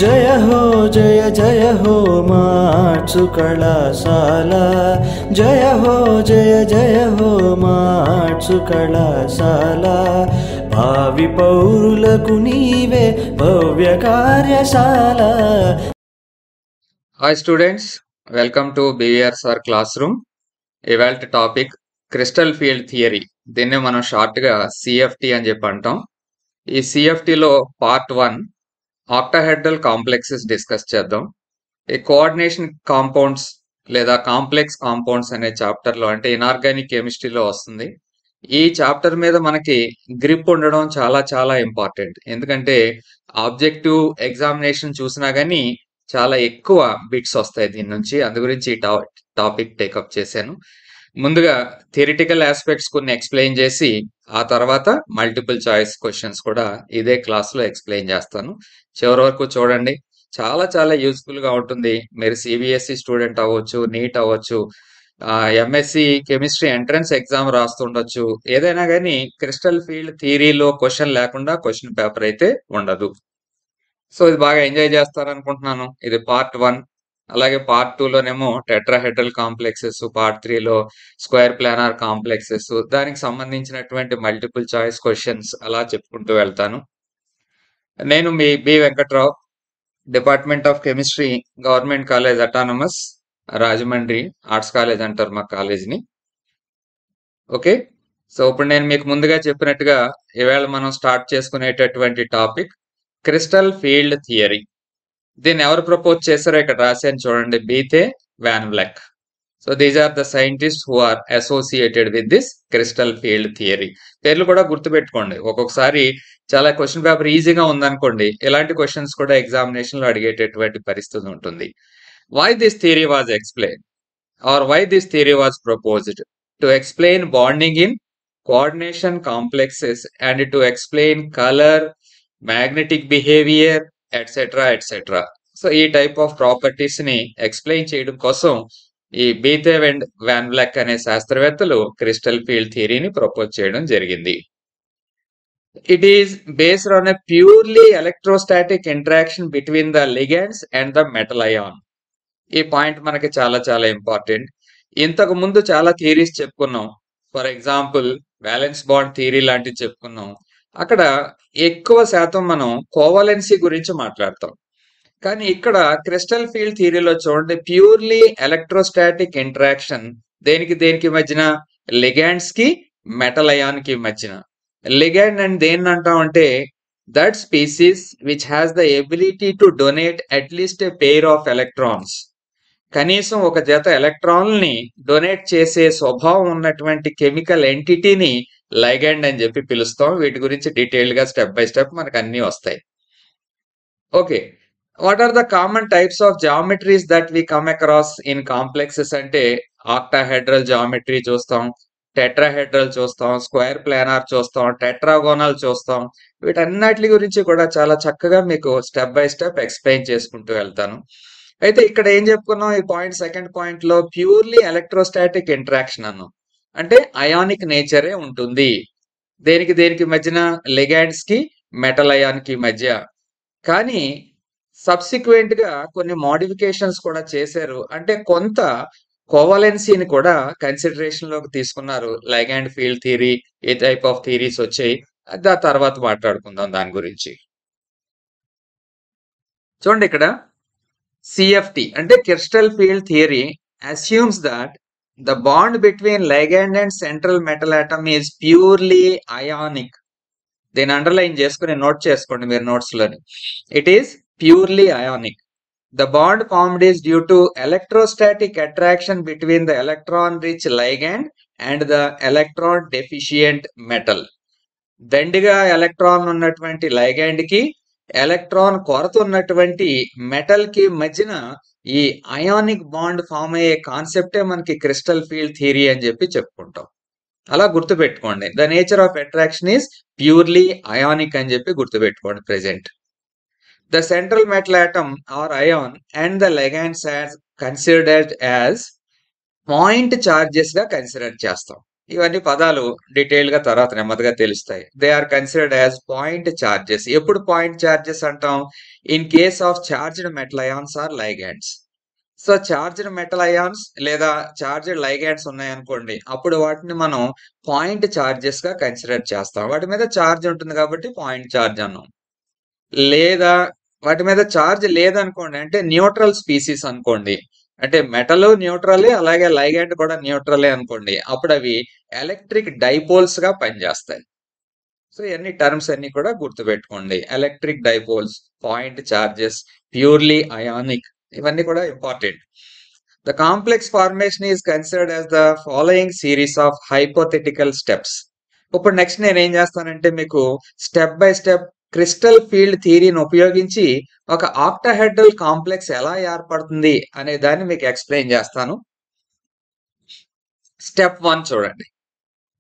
जय जय हो मार्चु कళాశాల जय हो मार्चु कళాశాల भावी पौरुలకు నీవే భవ్య కార్యశాల. Hi students, welcome to BVR class room. ఇవాళ టాపిక్ క్రిస్టల్ ఫీల్డ్ థియరీ. దీన్నే మనం షార్ట్గా CFT అని చెప్పి అంటాం. ఈ CFTలో పార్ట్ 1 ఆక్టాహెడ్రల్ కాంప్లెక్సెస్ డిస్కస్ చేద్దాం. ఈ కోఆర్డినేషన్ కాంపౌండ్స్ లేదా కాంప్లెక్స్ కాంపౌండ్స్ అనే చాప్టర్లో, అంటే ఇనార్గానిక్ కెమిస్ట్రీలో వస్తుంది. ఈ చాప్టర్ మీద మనకి గ్రిప్ ఉండడం చాలా చాలా ఇంపార్టెంట్. ఎందుకంటే ఆబ్జెక్టివ్ ఎగ్జామినేషన్ చూసినా కానీ చాలా ఎక్కువ బిట్స్ వస్తాయి దీని నుంచి. అందు గురించి ఈ టాపిక్ టేకప్ చేశాను. ముందుగా థియరిటికల్ ఆస్పెక్ట్స్ కొన్ని ఎక్స్ప్లెయిన్ చేసి, ఆ తర్వాత మల్టిపుల్ చాయిస్ క్వశ్చన్స్ కూడా ఇదే క్లాస్లో ఎక్స్ప్లెయిన్ చేస్తాను. చివరి వరకు చూడండి, చాలా చాలా యూస్ఫుల్ గా ఉంటుంది. మీరు CBSE స్టూడెంట్ అవ్వచ్చు, నీట్ అవ్వచ్చు, MSc కెమిస్ట్రీ ఎంట్రన్స్ ఎగ్జామ్ రాస్తుండొచ్చు. ఏదైనా కానీ క్రిస్టల్ ఫీల్డ్ థియరీలో క్వశ్చన్ లేకుండా క్వశ్చన్ పేపర్ అయితే ఉండదు. సో ఇది బాగా ఎంజాయ్ చేస్తారనుకుంటున్నాను. ఇది పార్ట్ 1. అలాగే పార్ట్ 2లోనేమో టెట్రాహెడ్రల్ కాంప్లెక్సెస్, పార్ట్ 3లో స్క్వేర్ ప్లానార్ కాంప్లెక్సెస్, దానికి సంబంధించినటువంటి మల్టిపుల్ చాయిస్ క్వశ్చన్స్ అలా చెప్పుకుంటూ వెళ్తాను. నేను మీ B Venkatrao, department of chemistry, government college autonomous, Rajahmundry. Arts college అంటారు మా కాలేజ్ని. ఓకే, సో ఇప్పుడు నేను మీకు ముందుగా చెప్పినట్టుగా ఈవేళ మనం స్టార్ట్ చేసుకునేటటువంటి టాపిక్ క్రిస్టల్ ఫీల్డ్ థియరీ. దీన్ని ఎవరు ప్రపోజ్ చేశారో ఇక్కడ రాశాను చూడండి, Bethe Van Vleck. So these are the scientist who are associated with this crystal field theory. పేర్లు కూడా గుర్తుపెట్టుకోండి. ఒక్కొక్కసారి చాలా క్వశ్చన్ పేపర్ ఈజీగా ఉందనుకోండి, ఇలాంటి క్వశ్చన్స్ కూడా ఎగ్జామినేషన్ లో అడిగేటటువంటి పరిస్థితి ఉంటుంది. Why this theory was explain or why this theory was proposed? To explain bonding in coordination complexes and to explain colour, magnetic behaviour, etcetera etcetera. So ఈ టైప్ ఆఫ్ ప్రాపర్టీస్ ని explain చేయడం కోసం ఈ బీతే and van వ్లెక్ అనే శాస్త్రవేత్తలు crystal field థియరీని propose చేయడం జరిగింది. It is based on a purely electrostatic interaction between the ligands and the metal ion. ఈ పాయింట్ మనకి చాలా చాలా ఇంపార్టెంట్. ఇంతకు ముందు చాలా థియరీస్ చెప్పుకున్నాం. For example valence bond theory లాంటివి చెప్పుకున్నాం. అక్కడ ఎక్కువ శాతం మనం కోవలెన్సీ గురించి మాట్లాడతాం. కానీ ఇక్కడ క్రిస్టల్ ఫీల్డ్ థియరీలో చూడండి, ప్యూర్లీ ఎలక్ట్రోస్టాటిక్ ఇంటరాక్షన్. దేనికి మధ్యన? లిగాండ్స్ కి మెటల్ అయాన్ కి మధ్యన. లిగాండ్ అని దేన్ని అంటామంటే that species which has the ability to donate at least a pair of electrons. కనీసం ఒక జత ఎలక్ట్రాన్ని డొనేట్ చేసే స్వభావం ఉన్నటువంటి కెమికల్ ఎంటిటీని లైగాండ్ అని చెప్పి పిలుస్తాం. వీటి గురించి డీటెయిల్డ్ గా స్టెప్ బై స్టెప్ మనకు అన్ని వస్తాయి. Okay, what are the common types of geometries that we come across in complexes అంటే ఆక్టాహెడ్రల్ జామెట్రీ చూస్తాం, టెట్రాహెడ్రల్ చూస్తాం, స్క్వేర్ ప్లానార్ చూస్తాం, టెట్రాగోనల్ చూస్తాం. వీటన్నిటి గురించి కూడా చాలా చక్కగా మీకు స్టెప్ బై స్టెప్ ఎక్స్ప్లెయిన్ చేసుకుంటూ వెళ్తాను. అయితే ఇక్కడ ఏం చెప్పుకున్నాం ఈ పాయింట్, సెకండ్ పాయింట్ లో ప్యూర్లీ ఎలక్ట్రోస్టాటిక్ ఇంటరాక్షన్ అన్నాం. అంటే అయానిక్ నేచరే ఉంటుంది. దేనికి మధ్యన? లిగాండ్స్ కి మెటల్ అయాన్ కి మధ్య. కానీ సబ్సిక్వెంట్ గా కొన్ని మోడిఫికేషన్స్ కూడా చేశారు. అంటే కొంత కోవలెన్సీని కూడా కన్సిడరేషన్ లోకి తీసుకున్నారు. Ligand field theory, A type of theories వచ్చాయి, ఆ తర్వాత మాట్లాడుకుందాం దాని గురించి. చూడండి ఇక్కడ CFT అంటే crystal field theory assumes that the bond between ligand and central metal atom is purely ionic. దీన్ని అండర్లైన్ చేసుకుని నోట్ చేసుకోండి మీరు నోట్స్ లోని. It is purely ionic. The bond formed is due to electrostatic attraction between the electron-rich ligand and the electron-deficient metal. దండిగా electron ఉన్నటువంటి ligand కి electron కొరత ఉన్నటువంటి మెటల్ కి మధ్యన ఈ అయానిక్ బాండ్ ఫామ్ అయ్యే కాన్సెప్టే మనకి క్రిస్టల్ ఫీల్డ్ థియరీ అని చెప్పి చెప్పుకుంటాం. అలా గుర్తుపెట్టుకోండి. The nature of attraction is purely ionic అని చెప్పి గుర్తుపెట్టుకోండి present. The central metal atom or ion and the ligands are considered as point charges గా కన్సిడర్ చేస్తాం. ఇవన్నీ పదాలు డీటెయిల్ గా తర్వాత నెమ్మదిగా తెలుస్తాయి. They are considered as point charges. ఎప్పుడు పాయింట్ చార్జెస్ అంటాం? In case of charged metal ions or ligands. So charged metal ions లేదా చార్జ్డ్ లైగాండ్స్ ఉన్నాయనుకోండి, అప్పుడు వాటిని మనం పాయింట్ చార్జెస్ గా కన్సిడర్ చేస్తాం. వాటి మీద చార్జ్ ఉంటుంది కాబట్టి పాయింట్ చార్జ్ అన్నాం. లేదా వాటి మీద చార్జ్ లేదనుకోండి, అంటే న్యూట్రల్ స్పీసీస్ అనుకోండి, అంటే మెటల్ న్యూట్రలే అలాగే లైగాండ్ కూడా న్యూట్రలే అనుకోండి, అప్పుడు అవి ఎలక్ట్రిక్ డైపోల్స్ గా పనిచేస్తాయి. సో ఇవన్నీ టర్మ్స్ అన్ని కూడా గుర్తుపెట్టుకోండి. Electric dipoles, point charges, purely ionic, ఇవన్నీ కూడా important. The complex formation is considered as the following series of hypothetical steps. ఇప్పుడు నెక్స్ట్ నేను ఏం చేస్తానంటే మీకు step by step crystal field థియరీని ఉపయోగించి ఒక ఆక్టాహెడ్రల్ కాంప్లెక్స్ ఎలా ఏర్పడుతుంది అనే దాన్ని మీకు ఎక్స్ప్లెయిన్ చేస్తాను. స్టెప్ 1 చూడండి.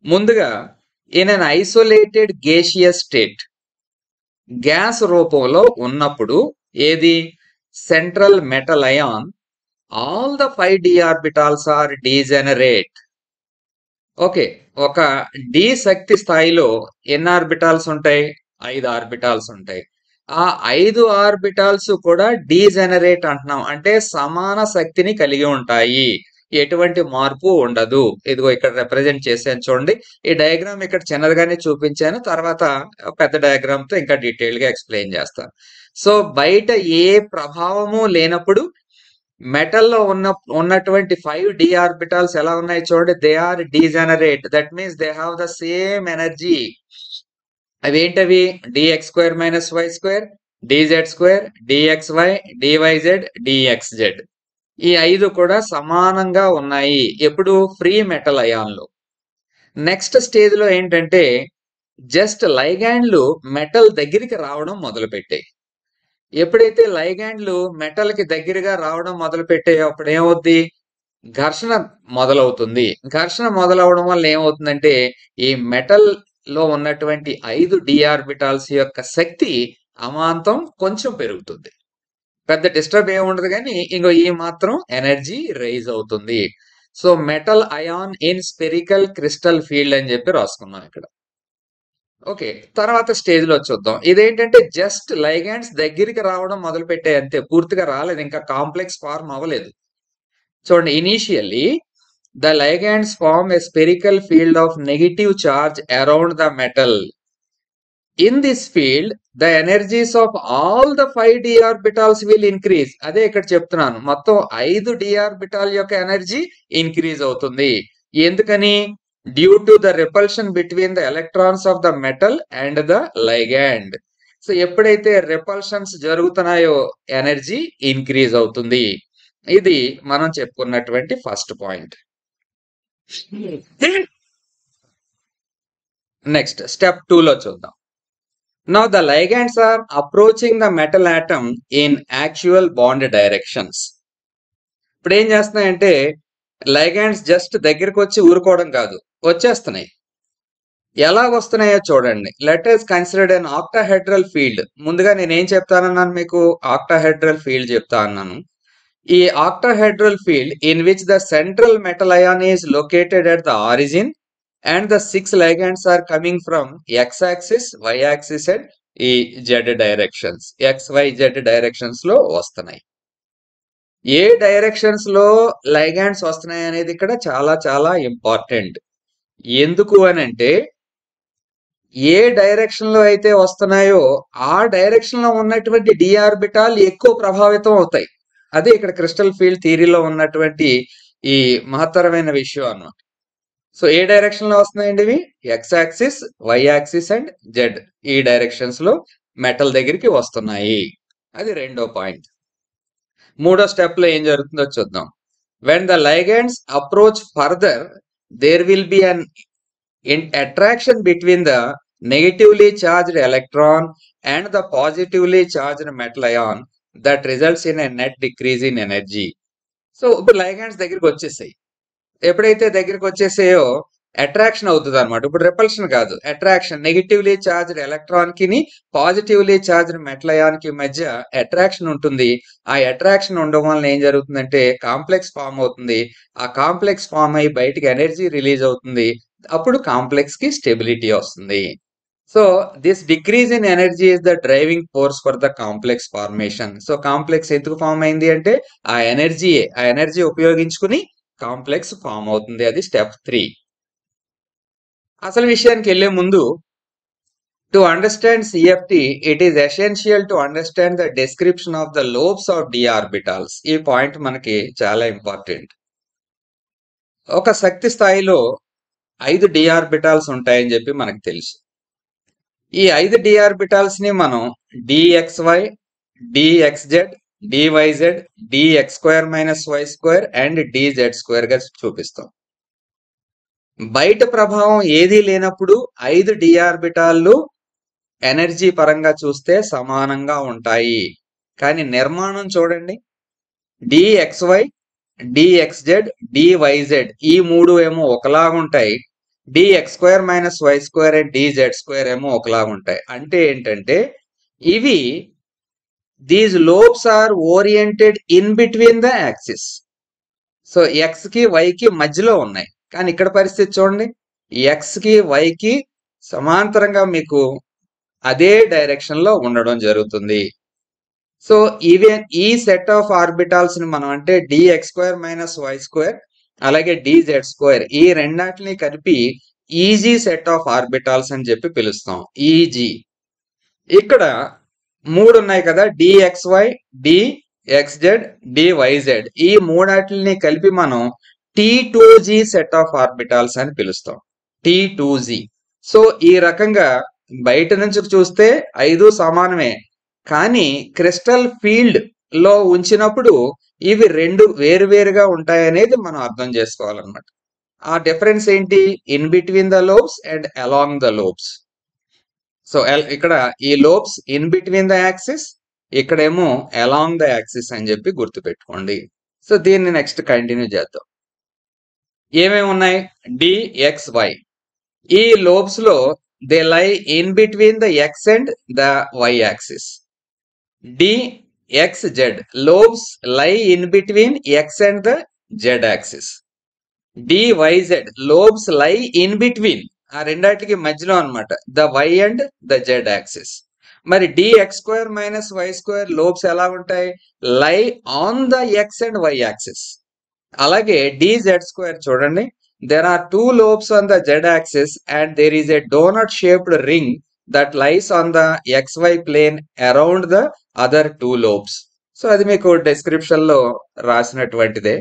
ముందుగా in an isolated gaseous state, gas రూపంలో ఉన్నప్పుడు ఏది central metal ion, all the 5 d orbitals are degenerate. Okay, ఒక డి శక్తి స్థాయిలో ఎన్ని ఆర్బిటాల్స్ ఉంటాయి? 5 ఆర్బిటాల్స్ ఉంటాయి. ఆ 5 ఆర్బిటాల్స్ కూడా డీజెనరేట్ అంటున్నాం, అంటే సమాన శక్తిని కలిగి ఉంటాయి, ఎటువంటి మార్పు ఉండదు. ఇదిగో ఇక్కడ రిప్రజెంట్ చేశాను చూడండి. ఈ డయాగ్రామ్ ఇక్కడ చిన్నదిగానే చూపించాను, తర్వాత పెద్ద డయాగ్రామ్ తో ఇంకా డీటెయిల్ గా ఎక్స్ప్లెయిన్ చేస్తాను. సో బయట ఏ ప్రభావము లేనప్పుడు మెటల్లో ఉన్నటువంటి 5 d ఆర్బిటాల్స్ ఎలా ఉన్నాయి చూడండి. They are degenerate. That means they have the same energy. అవేంటవి? dx² - y², dz², dxy, dyz, dxz. ఈ 5 కూడా సమానంగా ఉన్నాయి ఎప్పుడు? ఫ్రీ మెటల్ అయాన్లో. నెక్స్ట్ స్టేజ్ లో ఏంటంటే జస్ట్ లైగాండ్లు మెటల్ దగ్గరికి రావడం మొదలుపెట్టాయి. ఎప్పుడైతే లైగాండ్లు మెటల్ కి దగ్గరగా రావడం మొదలు పెట్టాయో అప్పుడు ఏమవుద్ది? ఘర్షణ మొదలవుతుంది. ఘర్షణ మొదలవడం వల్ల ఏమవుతుందంటే ఈ మెటల్ లో ఉన్నటువంటి 5 d ఆర్బిటాల్స్ యొక్క శక్తి అమాంతం కొంచెం పెరుగుతుంది. పెద్ద డిస్టర్బ్ ఏముండదు, కానీ ఇంకో ఈ మాత్రం ఎనర్జీ రైజ్ అవుతుంది. So metal ion in spherical crystal field అని చెప్పి రాసుకున్నాం ఇక్కడ. ఓకే, తర్వాత స్టేజ్ లో చూద్దాం. ఇదేంటంటే జస్ట్ లైగాండ్స్ దగ్గరికి రావడం మొదలు పెట్టాయి అంతే, పూర్తిగా రాలేదు, ఇంకా కాంప్లెక్స్ ఫార్మ్ అవ్వలేదు. చూడండి, initially the ligands form a spherical field of negative charge around the metal. In this field the energies of all the 5 d orbitals will increase. అదే ఇక్కడ చెప్తున్నాను, మొత్తం 5 d ఆర్బిటాల్ యొక్క ఎనర్జీ ఇంక్రీజ్ అవుతుంది. ఎందుకని? Due to the repulsion between the electrons of the metal and the ligand. So ఎప్పుడైతే repulsions జరుగుతున్నాయో energy increase అవుతుంది. ఇది మనం చెప్పుకున్నటువంటి ఫస్ట్ పాయింట్. నెక్స్ట్ స్టెప్ 2 లో చూద్దాం. Now the ligands are approaching the metal atom in actual bond directions. ఇప్పుడు ఏం చేస్తున్నాయంటే లైగాండ్స్ జస్ట్ దగ్గరికి వచ్చి ఊరుకోవడం కాదు, వచ్చేస్తున్నాయి. ఎలా వస్తున్నాయో చూడండి. Let us consider an octahedral field. ముందుగా నేను ఏం చెప్తానన్నాను మీకు? ఆక్టాహెడ్రల్ ఫీల్డ్ చెప్తా అన్నాను. ఈ octahedral field in which the central metal ion is located at the origin and the 6 ligands are coming from x-axis, y-axis and ఈ z directions. x, y, z directions లో వస్తున్నాయి. ఏ డైరెక్షన్స్ లో ligands వస్తున్నాయి అనేది ఇక్కడ చాలా చాలా ఇంపార్టెంట్. ఎందుకు అని అంటే ఏ డైరెక్షన్ లో అయితే వస్తున్నాయో ఆ డైరెక్షన్ లో ఉన్నటువంటి d ఆర్బిటాల్ ఎక్కువ ప్రభావితం అవుతాయి. అదే ఇక్కడ క్రిస్టల్ ఫీల్డ్ థియరీలో ఉన్నటువంటి ఈ మహత్తరమైన విషయం అన్నమాట. సో ఏ డైరెక్షన్ లో వస్తున్నాయండి ఇవి? X axis, Y axis and Z, ఈ డైరెక్షన్స్ లో మెటల్ దగ్గరికి వస్తున్నాయి. అది రెండో పాయింట్. మూడో స్టెప్ లో ఏం జరుగుతుందో చూద్దాం. When the ligands approach further there will be an attraction between the negatively charged electron and the positively charged metal ion that results in a net decrease in energy. So ఇప్పుడు ligands దగ్గరికి వచ్చేసాయి. ఎప్పుడైతే దగ్గరికి వచ్చేసాయో attraction అవుతుంది అనమాట. ఇప్పుడు repulsion కాదు, attraction. Negatively charged electron కి పాజిటివ్లీ చార్జ్డ్ మెటల్ అయాన్ కి మధ్య అట్రాక్షన్ ఉంటుంది. ఆ అట్రాక్షన్ ఉండడం వల్ల ఏం జరుగుతుందంటే కాంప్లెక్స్ ఫామ్ అవుతుంది. ఆ కాంప్లెక్స్ ఫామ్ అయ్యి బయటికి ఎనర్జీ రిలీజ్ అవుతుంది. అప్పుడు కాంప్లెక్స్ కి స్టెబిలిటీ వస్తుంది. So this decrease in energy is the driving force for the complex formation. So complex ఎందుకు ఫామ్ అయింది అంటే ఆ ఎనర్జీ ఉపయోగించుకుని కాంప్లెక్స్ ఫామ్ అవుతుంది. అది స్టెప్ 3. అసలు విషయానికి వెళ్లే ముందు to understand CFT it is essential to understand the description of the lobes of D orbitals. ఈ పాయింట్ మనకి చాలా ఇంపార్టెంట్. ఒక శక్తి స్థాయిలో 5 డి ఆర్బిటాల్స్ ఉంటాయని చెప్పి మనకు తెలుసు. ఈ 5 డి ఆర్బిటాల్స్ ని మనం dxy, dxz, dyz, dx2 - y2 and dz2 గా చూపిస్తాం. బయట ప్రభావం ఏదీ లేనప్పుడు 5 డి ఆర్బిటాల్లు ఎనర్జీ పరంగా చూస్తే సమానంగా ఉంటాయి. కానీ నిర్మాణం చూడండి, dxy, dxz, dyz ఈ 3 ఏమో ఒకలాగా ఉంటాయి, dx2 - y2 అండ్ dz2 ఏమో ఒకలాగా ఉంటాయి. అంటే ఏంటంటే ఇవి these lobes are oriented in between the axis. So x కి y కి మధ్యలో ఉన్నాయి. కానీ ఇక్కడ పరిస్థితి చూడండి, x కి y కి సమాంతరంగా మీకు అదే డైరెక్షన్ లో ఉండడం జరుగుతుంది. సో ఈ సెట్ ఆఫ్ ఆర్బిటాల్స్ ని మనం అంటే dx2 - y2 అలాగే dz2 ఈ రెండాటిని కలిపి ఈజీ సెట్ ఆఫ్ ఆర్బిటాల్స్ అని చెప్పి పిలుస్తాం. ఈజీ. ఇక్కడ 3 ఉన్నాయి కదా, dxy, dxz, dyz ఈ మూడాటిని కలిపి మనం T2G సెట్ ఆఫ్ ఆర్బిటాల్స్ అని పిలుస్తాం. T2G. సో ఈ రకంగా బయట నుంచి చూస్తే 5 సమానమే, కానీ క్రిస్టల్ ఫీల్డ్ లో ఉంచినప్పుడు ఇవి 2 వేరువేరుగా ఉంటాయనేది మనం అర్థం చేసుకోవాలన్నమాట. ఆ డిఫరెన్స్ ఏంటి? In between the lobes and along the lobes. So ఇక్కడ ఈ lobes in between the axis, ఇక్కడేమో అలాంగ్ ద యాక్సిస్ అని చెప్పి గుర్తుపెట్టుకోండి. సో దీన్ని నెక్స్ట్ కంటిన్యూ చేద్దాం. ఏమేమి ఉన్నాయి? dxy ఈ లోబ్స్ లో దే లై in between the x and the y axis. dxz lobes లై in between x and the z axis. dyz lobes లై ఇన్ బిట్వీన్ ఆ రెండాటికి మధ్యలో అన్నమాట, the y and the z axis. మరి dx2 - y2 లోబ్స్ ఎలా ఉంటాయి? Lie on the x and y axis. అలాగే dz2 చూడండి, there are 2 lobes on the z axis and there is a donut shaped ring that lies on the xy plane around the other 2 lobes. So అది మీకు description లో రాసినటువంటిదే.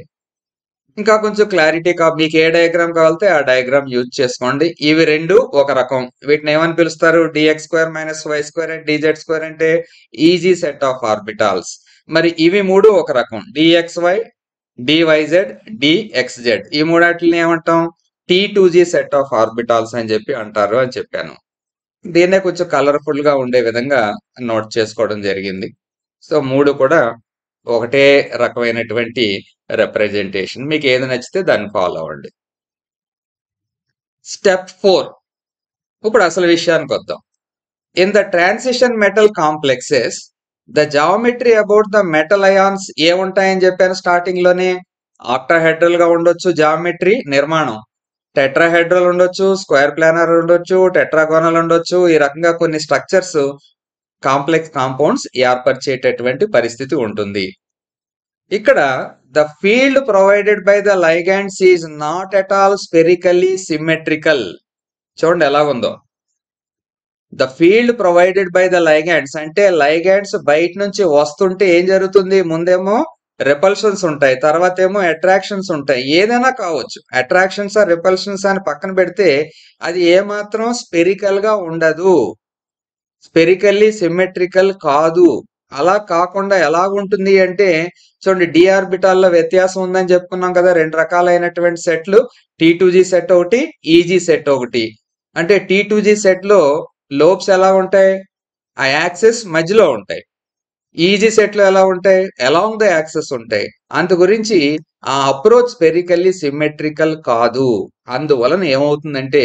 ఇంకా కొంచెం clarity మీకు ఏ diagram కావాలంటే ఆ డయాగ్రామ్ యూజ్ చేసుకోండి. ఇవి 2 ఒక రకం. వీటిని ఏమని పిలుస్తారు? dx2 - y2 అండ్ dz2 అంటే ఈజీ సెట్ ఆఫ్ ఆర్బిటాల్స్. మరి ఇవి 3 ఒక రకం, dxy, dyz, dxz ఈ మూడాటిని ఏమంటాం? T2G సెట్ ఆఫ్ ఆర్బిటాల్స్ అని చెప్పి అంటారు అని చెప్పాను. దీన్నే కొంచెం కలర్ఫుల్ గా ఉండే విధంగా నోట్ చేసుకోవడం జరిగింది. సో 3 కూడా ఒకటే రకమైనటువంటి రిప్రజెంటేషన్. మీకు ఏది నచ్చితే దాన్ని ఫాలో అవ్వండి. స్టెప్ 4. ఇప్పుడు అసలు విషయానికి వద్దాం. In the transition metal complexes the geometry about the metal ions ఏముంటాయని చెప్పాను స్టార్టింగ్ లోనే. ఆక్టాహెడ్రల్ గా ఉండొచ్చు జామెట్రీ నిర్మాణం, టెట్రాహెడ్రల్ ఉండొచ్చు, స్క్వేర్ ప్లానర్ ఉండొచ్చు, టెట్రాగోనల్ ఉండొచ్చు. ఈ రకంగా కొన్ని స్ట్రక్చర్స్ కాంప్లెక్స్ కాంపౌండ్స్ ఏర్పరిచేటటువంటి పరిస్థితి ఉంటుంది. ఇక్కడ the field provided by the ligands is not at all spherically symmetrical. చూడండి ఎలా ఉందో. The field provided by the ligands అంటే లైగాండ్స్ బయట నుంచి వస్తుంటే ఏం జరుగుతుంది? ముందేమో రిపల్షన్స్ ఉంటాయి, తర్వాత ఏమో అట్రాక్షన్స్ ఉంటాయి. ఏదైనా కావచ్చు, అట్రాక్షన్స్ ఆ రిపల్షన్స్ అని పక్కన పెడితే అది ఏమాత్రం స్పెరికల్ గా ఉండదు, స్పెరికల్లీ సిమెట్రికల్ కాదు. అలా కాకుండా ఎలా ఉంటుంది అంటే చూడండి, డి ఆర్బిటాల్లో వ్యత్యాసం ఉందని చెప్పుకున్నాం కదా, 2 రకాలైనటువంటి సెట్లు, T2G సెట్ ఒకటి, ఈజీ సెట్ ఒకటి. అంటే T2G సెట్ లో లోబ్స్ ఎలా ఉంటాయి? ఆ యాక్సిస్ మధ్యలో ఉంటాయి. ఈజీ సెట్ లో ఎలా ఉంటాయి? అలాంగ్ ద యాక్సిస్ ఉంటాయి. అందు గురించి ఆ అప్రోచ్ స్పెరికల్లీ సిమెట్రికల్ కాదు. అందువలన ఏమవుతుందంటే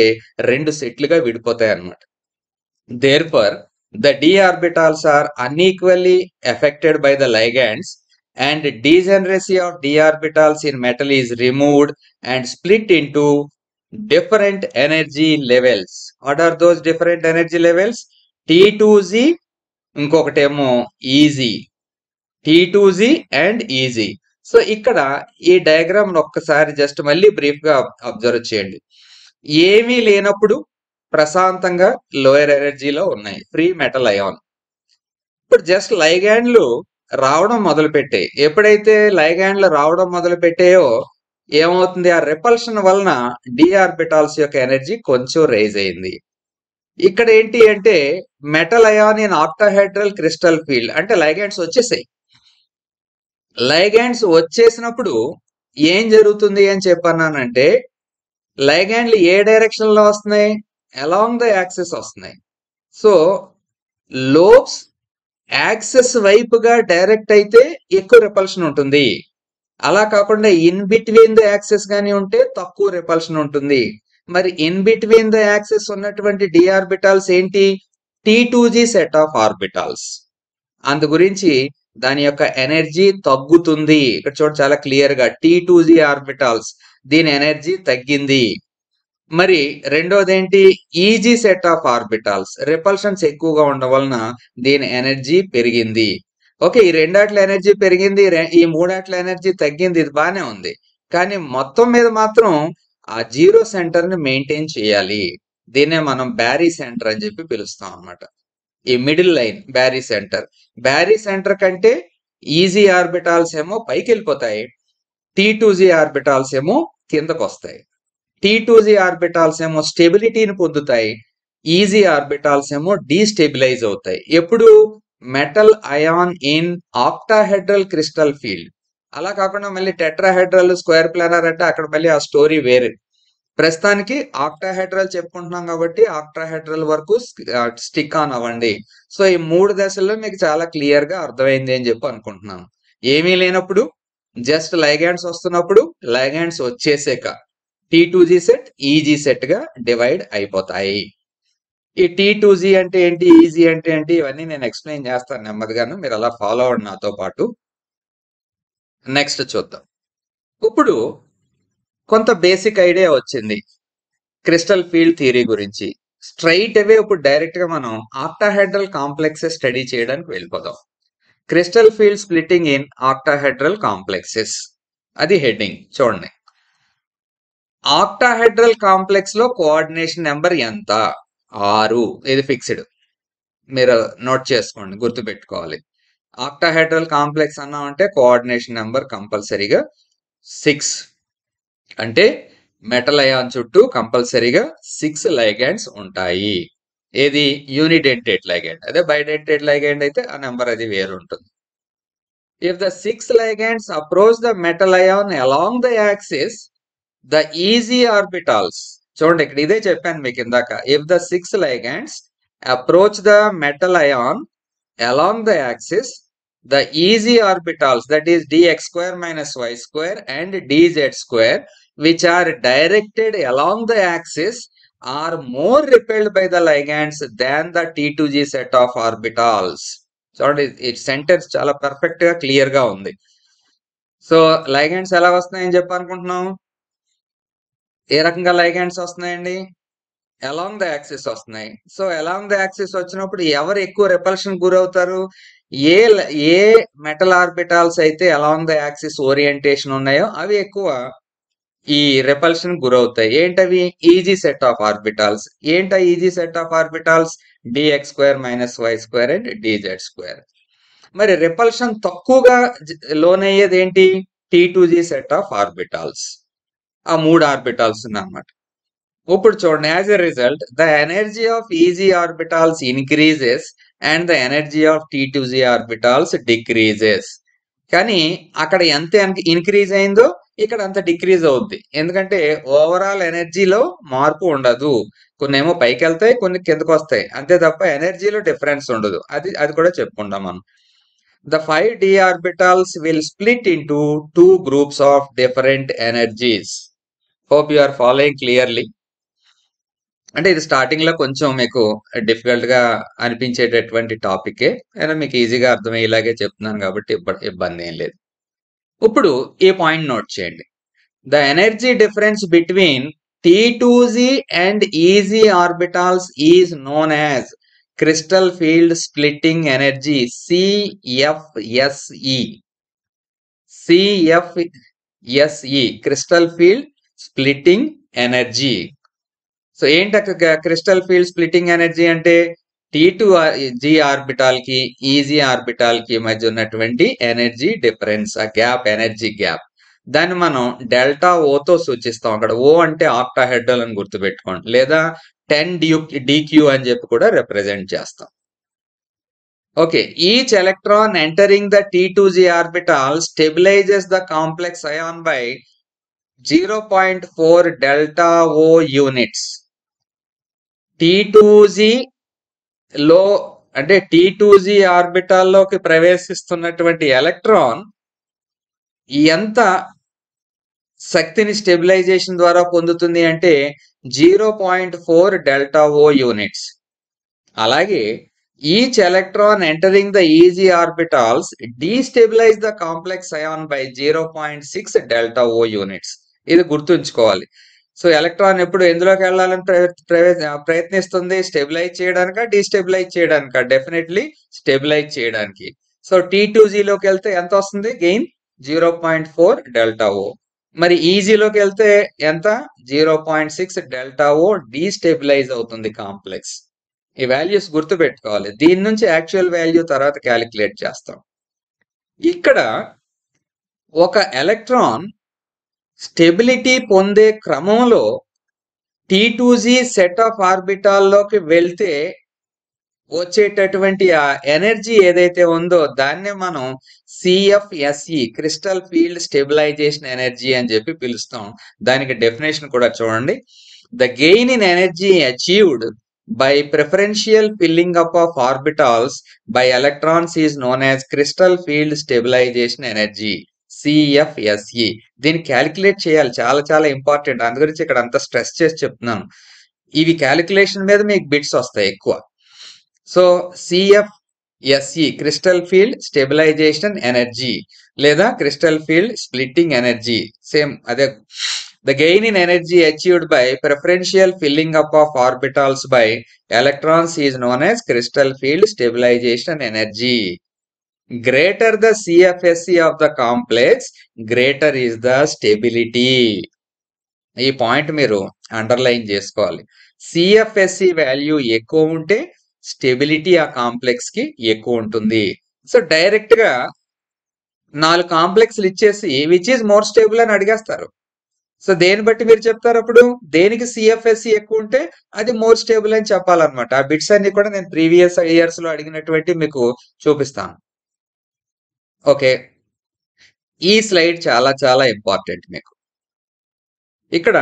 2 సెట్లుగా విడిపోతాయి అన్నమాట. Therefore, the d orbitals are unequally affected by the ligands and degeneracy of d orbitals in metal is removed and split into different energy levels. What are those different energy levels? T2Z, ఇంకొకటేమో e g, T2Z and e g. So ఇక్కడ ఈ diagram ఒక్కసారి just మళ్ళీ brief గా observe చేయండి. ఏమీ లేనప్పుడు ప్రశాంతంగా లోయర్ ఎనర్జీలో ఉన్నాయి, ఫ్రీ మెటల్ అయాన్. ఇప్పుడు జస్ట్ లైగాండ్లు రావడం మొదలు పెట్టాయి. ఎప్పుడైతే లైగాండ్లు రావడం మొదలు పెట్టాయో ఏమవుతుంది, ఆ రిపల్షన్ వలన డి ఆర్బిటాల్స్ యొక్క ఎనర్జీ కొంచెం రైజ్ అయింది. ఇక్కడ ఏంటి అంటే metal ion in octahedral crystal field, అంటే లైగాండ్స్ వచ్చేసాయి. లైగాండ్స్ వచ్చేసినప్పుడు ఏం జరుగుతుంది అని చెప్పన్నానంటే, లైగాండ్లు ఏ డైరెక్షన్ లో వస్తున్నాయి, అలాంగ్ ద యాక్సిస్ వస్తున్నాయి. సో లోబ్స్ యాక్సిస్ వైపుగా డైరెక్ట్ అయితే ఎక్కువ రిపల్షన్ ఉంటుంది. అలా కాకుండా ఇన్ బిట్వీన్ ద యాక్సిస్ గానీ ఉంటే తక్కువ రిపల్షన్ ఉంటుంది. మరి ఇన్ బిట్వీన్ ద యాక్సిస్ ఉన్నటువంటి డి ఆర్బిటాల్స్ ఏంటి, T2Z సెట్ ఆఫ్ ఆర్బిటాల్స్. అందు గురించి దాని యొక్క ఎనర్జీ తగ్గుతుంది. ఇక్కడ చూడ చాలా క్లియర్ గా T2Z ఆర్బిటాల్స్, దీని ఎనర్జీ తగ్గింది. మరి రెండోది ఏంటి, easy set of orbitals, repulsions ఎక్కువగా ఉండడం వలన దీని ఎనర్జీ పెరిగింది. ఓకే, ఈ రెండాట్ల ఎనర్జీ పెరిగింది, ఈ మూడాట్ల ఎనర్జీ తగ్గింది, ఇది బానే ఉంది. కానీ మొత్తం మీద మాత్రం ఆ జీరో సెంటర్ ని మెయింటైన్ చేయాలి. దీన్నే మనం బ్యారీ సెంటర్ అని చెప్పి పిలుస్తాం అన్నమాట. ఈ middle line Barry centre. Barry centre కంటే ఈజీ ఆర్బిటాల్స్ ఏమో పైకి వెళ్ళిపోతాయి, T2Z ఆర్బిటాల్స్ ఏమో కిందకు వస్తాయి. T2Z ఆర్బిటాల్స్ ఏమో స్టెబిలిటీని పొందుతాయి, ఈజీ ఆర్బిటాల్స్ ఏమో డీస్టెబిలైజ్ అవుతాయి. ఎప్పుడు metal ion in octahedral crystal field. అలా కాకుండా మళ్ళీ టెట్రాహెడ్రల్, స్క్వేర్ ప్లానర్ అంటే అక్కడ మళ్ళీ ఆ స్టోరీ వేరే. ప్రస్తుతానికి ఆక్టాహెడ్రల్ చెప్పుకుంటున్నాం కాబట్టి ఆక్టాహెడ్రల్ వరకు స్టిక్ ఆన్ అవ్వండి. సో ఈ 3 దశల్లో మీకు చాలా క్లియర్ గా అర్థమైంది అని చెప్పి అనుకుంటున్నాను. ఏమీ లేనప్పుడు, జస్ట్ లైగాండ్స్ వస్తున్నప్పుడు, లైగాండ్స్ వచ్చేసాక T2Z సెట్, ఈజీ సెట్ గా డివైడ్ అయిపోతాయి. ఈ T2Z అంటే ఏంటి, ఈజీ అంటే ఏంటి, ఇవన్నీ నేను ఎక్స్ప్లెయిన్ చేస్తాను నెమ్మదిగాను, మీరు అలా ఫాలో అవ్వండి నాతో పాటు. నెక్స్ట్ చూద్దాం. ఇప్పుడు కొంత బేసిక్ ఐడియా వచ్చింది క్రిస్టల్ ఫీల్డ్ థియరీ గురించి. స్ట్రైట్ అవే ఇప్పుడు డైరెక్ట్ గా మనం ఆక్టాహెడ్రల్ కాంప్లెక్సెస్ స్టడీ చేయడానికి వెళ్ళిపోదాం. Crystal field splitting in octahedral complexes, అది హెడ్డింగ్ చూడండి. ఆక్టాహెడ్రల్ కాంప్లెక్స్ లో కోఆర్డినేషన్ నెంబర్ ఎంత, 6. ఇది ఫిక్స్డ్, మీరు నోట్ చేసుకోండి, గుర్తు పెట్టుకోవాలి. ఆక్టాహెడ్రల్ కాంప్లెక్స్ అన్నామంటే కోఆర్డినేషన్ నెంబర్ కంపల్సరీగా 6. అంటే మెటల్ అయాన్ చుట్టూ కంపల్సరీగా 6 లైగాండ్స్ ఉంటాయి. ఏది యూనిడెంటేట్ లైగాండ్, అదే బైడెంటేట్ లైగాండ్ అయితే ఆ నెంబర్ అది వేరు ఉంటుంది. If the 6 ligands approach the metal ion along the axis, the easy orbitals, చూడండి ఇక్కడ ఇదే చెప్పాను మీకు ఇందాక, if the 6 ligands approach the metal ion along the axis, the easy orbitals, that is dx square minus y square and dz square, which are directed along the axis, are more repelled by the ligands than the T2Z set of orbitals. చూడండి ఈ sentence చాలా perfect గా clear గా ఉంది. So ligands ఎలా వస్తున్నాయని చెప్పనుకుంటున్నాం, ఏ రకంగా ligands వస్తున్నాయండి, అలాంగ్ ద యాక్సిస్ వస్తున్నాయి. సో అలాంగ్ ద యాక్సిస్ వచ్చినప్పుడు ఎవరు ఎక్కువ రిపల్షన్ గురవుతారు, ఏ మెటల్ ఆర్బిటాల్స్ అయితే అలాంగ్ ద యాక్సిస్ ఓరియంటేషన్ ఉన్నాయో అవి ఎక్కువ ఈ రిపల్షన్ గురవుతాయి. ఏంటవి, ఈజీ సెట్ ఆఫ్ ఆర్బిటాల్స్. ఏంట easy set of orbitals, dx square minus y square and dz square. మరి రిపల్షన్ తక్కువగా లోనయ్యేది ఏంటి, T2Z సెట్ ఆఫ్ ఆర్బిటాల్స్. ఆ 3 ఆర్బిటాల్స్ ఉన్నమాట. ఇప్పుడు చూడండి, as a result the energy off easy orbitals increases and the energy of T2Z orbitals decreases. కానీ అక్కడ ఎంత ఇంక్రీజ్ అయిందో ఇక్కడ అంత డిక్రీజ్ అవుద్ది. ఎందుకంటే ఓవరాల్ ఎనర్జీలో మార్పు ఉండదు, కొన్ని ఏమో పైకి వెళ్తాయి, కొన్ని కిందకు వస్తాయి, అంతే తప్ప ఎనర్జీలో డిఫరెన్స్ ఉండదు. అది కూడా చెప్పుకుంటాం మనం. The 5 d orbitals will split into 2 groups of different energies. Hope you are following clearly. అంటే ఇది స్టార్టింగ్ లో కొంచెం మీకు డిఫికల్ట్ గా అనిపించేటటువంటి టాపికే, అయినా మీకు ఈజీగా అర్థమయ్యేలాగే చెప్తున్నాను కాబట్టి ఇబ్బంది ఏం లేదు. ఇప్పుడు ఈ పాయింట్ నోట్ చేయండి. The energy difference between T2Z and EZ orbitals is known as crystal field splitting energy, CFSE. CFSE, crystal field splitting energy. So ఏంటి క్రిస్టల్ ఫీల్డ్ స్ప్లిట్టింగ్ ఎనర్జీ అంటే T2G ఆర్బిటాల్ కి ఈజీ ఆర్బిటాల్ కి మధ్య ఉన్నటువంటి energy difference, ఆ gap, energy gap, దాన్ని మనం delta ఓతో సూచిస్తాం. అక్కడ ఓ అంటే ఆక్టాహెడ్రల్ అని గుర్తుపెట్టుకోండి, లేదా 10DQ అని చెప్పి కూడా రిప్రజెంట్ చేస్తాం. Okay, each electron entering the T2G orbital stabilises the complex ion by 0.4 delta O units. T2Z లో అంటే T2Z ఆర్బిటాల్లోకి ప్రవేశిస్తున్నటువంటి ఎలక్ట్రాన్ ఎంత శక్తిని స్టెబిలైజేషన్ ద్వారా పొందుతుంది అంటే 0.4 డెల్టా ఓ యూనిట్స్. అలాగే each electron entering the e g orbitals destabilize the complex ion by 0.6 delta O units. ఇది గుర్తుంచుకోవాలి. సో ఎలక్ట్రాన్ ఎప్పుడు ఎందులోకి వెళ్ళాలని ప్రయత్నిస్తుంది? స్టెబిలైజ్ చేయడానిక, డీస్టెబిలైజ్ చేయడానిక? డెఫినెట్లీ స్టెబిలైజ్ చేయడానికి. సో T2Z లోకి వెళ్తే ఎంత వస్తుంది గెయిన్? 0.4 డెల్టా ఓ. మరి ఈజీలోకి వెళ్తే ఎంత? 0.6 డెల్టా ఓ డీస్టెబిలైజ్ అవుతుంది కాంప్లెక్స్. ఈ వాల్యూస్ గుర్తుపెట్టుకోవాలి. దీని నుంచి యాక్చువల్ వాల్యూ తర్వాత క్యాలిక్యులేట్ చేస్తాం. ఇక్కడ ఒక ఎలక్ట్రాన్ స్టెబిలిటీ పొందే క్రమంలో T2Z సెట్ ఆఫ్ ఆర్బిటాల్లోకి వెళ్తే వచ్చేటటువంటి ఆ ఎనర్జీ ఏదైతే ఉందో దాన్నే మనం CFSE, crystal field stabilisation energy అని చెప్పి పిలుస్తాం. దానికి డెఫినేషన్ కూడా చూడండి. The gain in energy achieved by preferential filling up of orbitals by electrons is known as crystal field stabilization energy, CFSE. దీన్ని క్యాలిక్యులేట్ చేయాలి, చాలా చాలా ఇంపార్టెంట్. అందు గురించి ఇక్కడ అంత స్ట్రెస్ చేసి చెప్తున్నాను. ఇవి క్యాలిక్యులేషన్ మీద మీకు బిట్స్ వస్తాయి ఎక్కువ. So CFSE, crystal field stabilisation energy లేదా crystal field splitting energy, same అదే. The gain in energy achieved by preferential filling up of orbitals by electrons is known as crystal field stabilization energy. Greater the CFSE of the complex, greater is the stability. ఈ point మీరు underline చేసుకోవాలి. CFSE value ఎక్కువ ఉంటే stability ఆ complex కి ఎక్కువ ఉంటుంది. So direct గా 4 కాంప్లెక్స్లు ఇచ్చేసి విచ్ ఈజ్ మోర్ స్టేబుల్ అని అడిగేస్తారు. సో దేన్ని బట్టి మీరు చెప్తారు? అప్పుడు దేనికి CFSE ఎక్కువ ఉంటే అది మోర్ స్టేబుల్ అని చెప్పాలన్నమాట. ఆ బిట్స్ అన్ని కూడా నేను ప్రీవియస్ ఇయర్స్ లో అడిగినటువంటి మీకు చూపిస్తాను. ఓకే, ఈ స్లైడ్ చాలా చాలా ఇంపార్టెంట్ మీకు. ఇక్కడ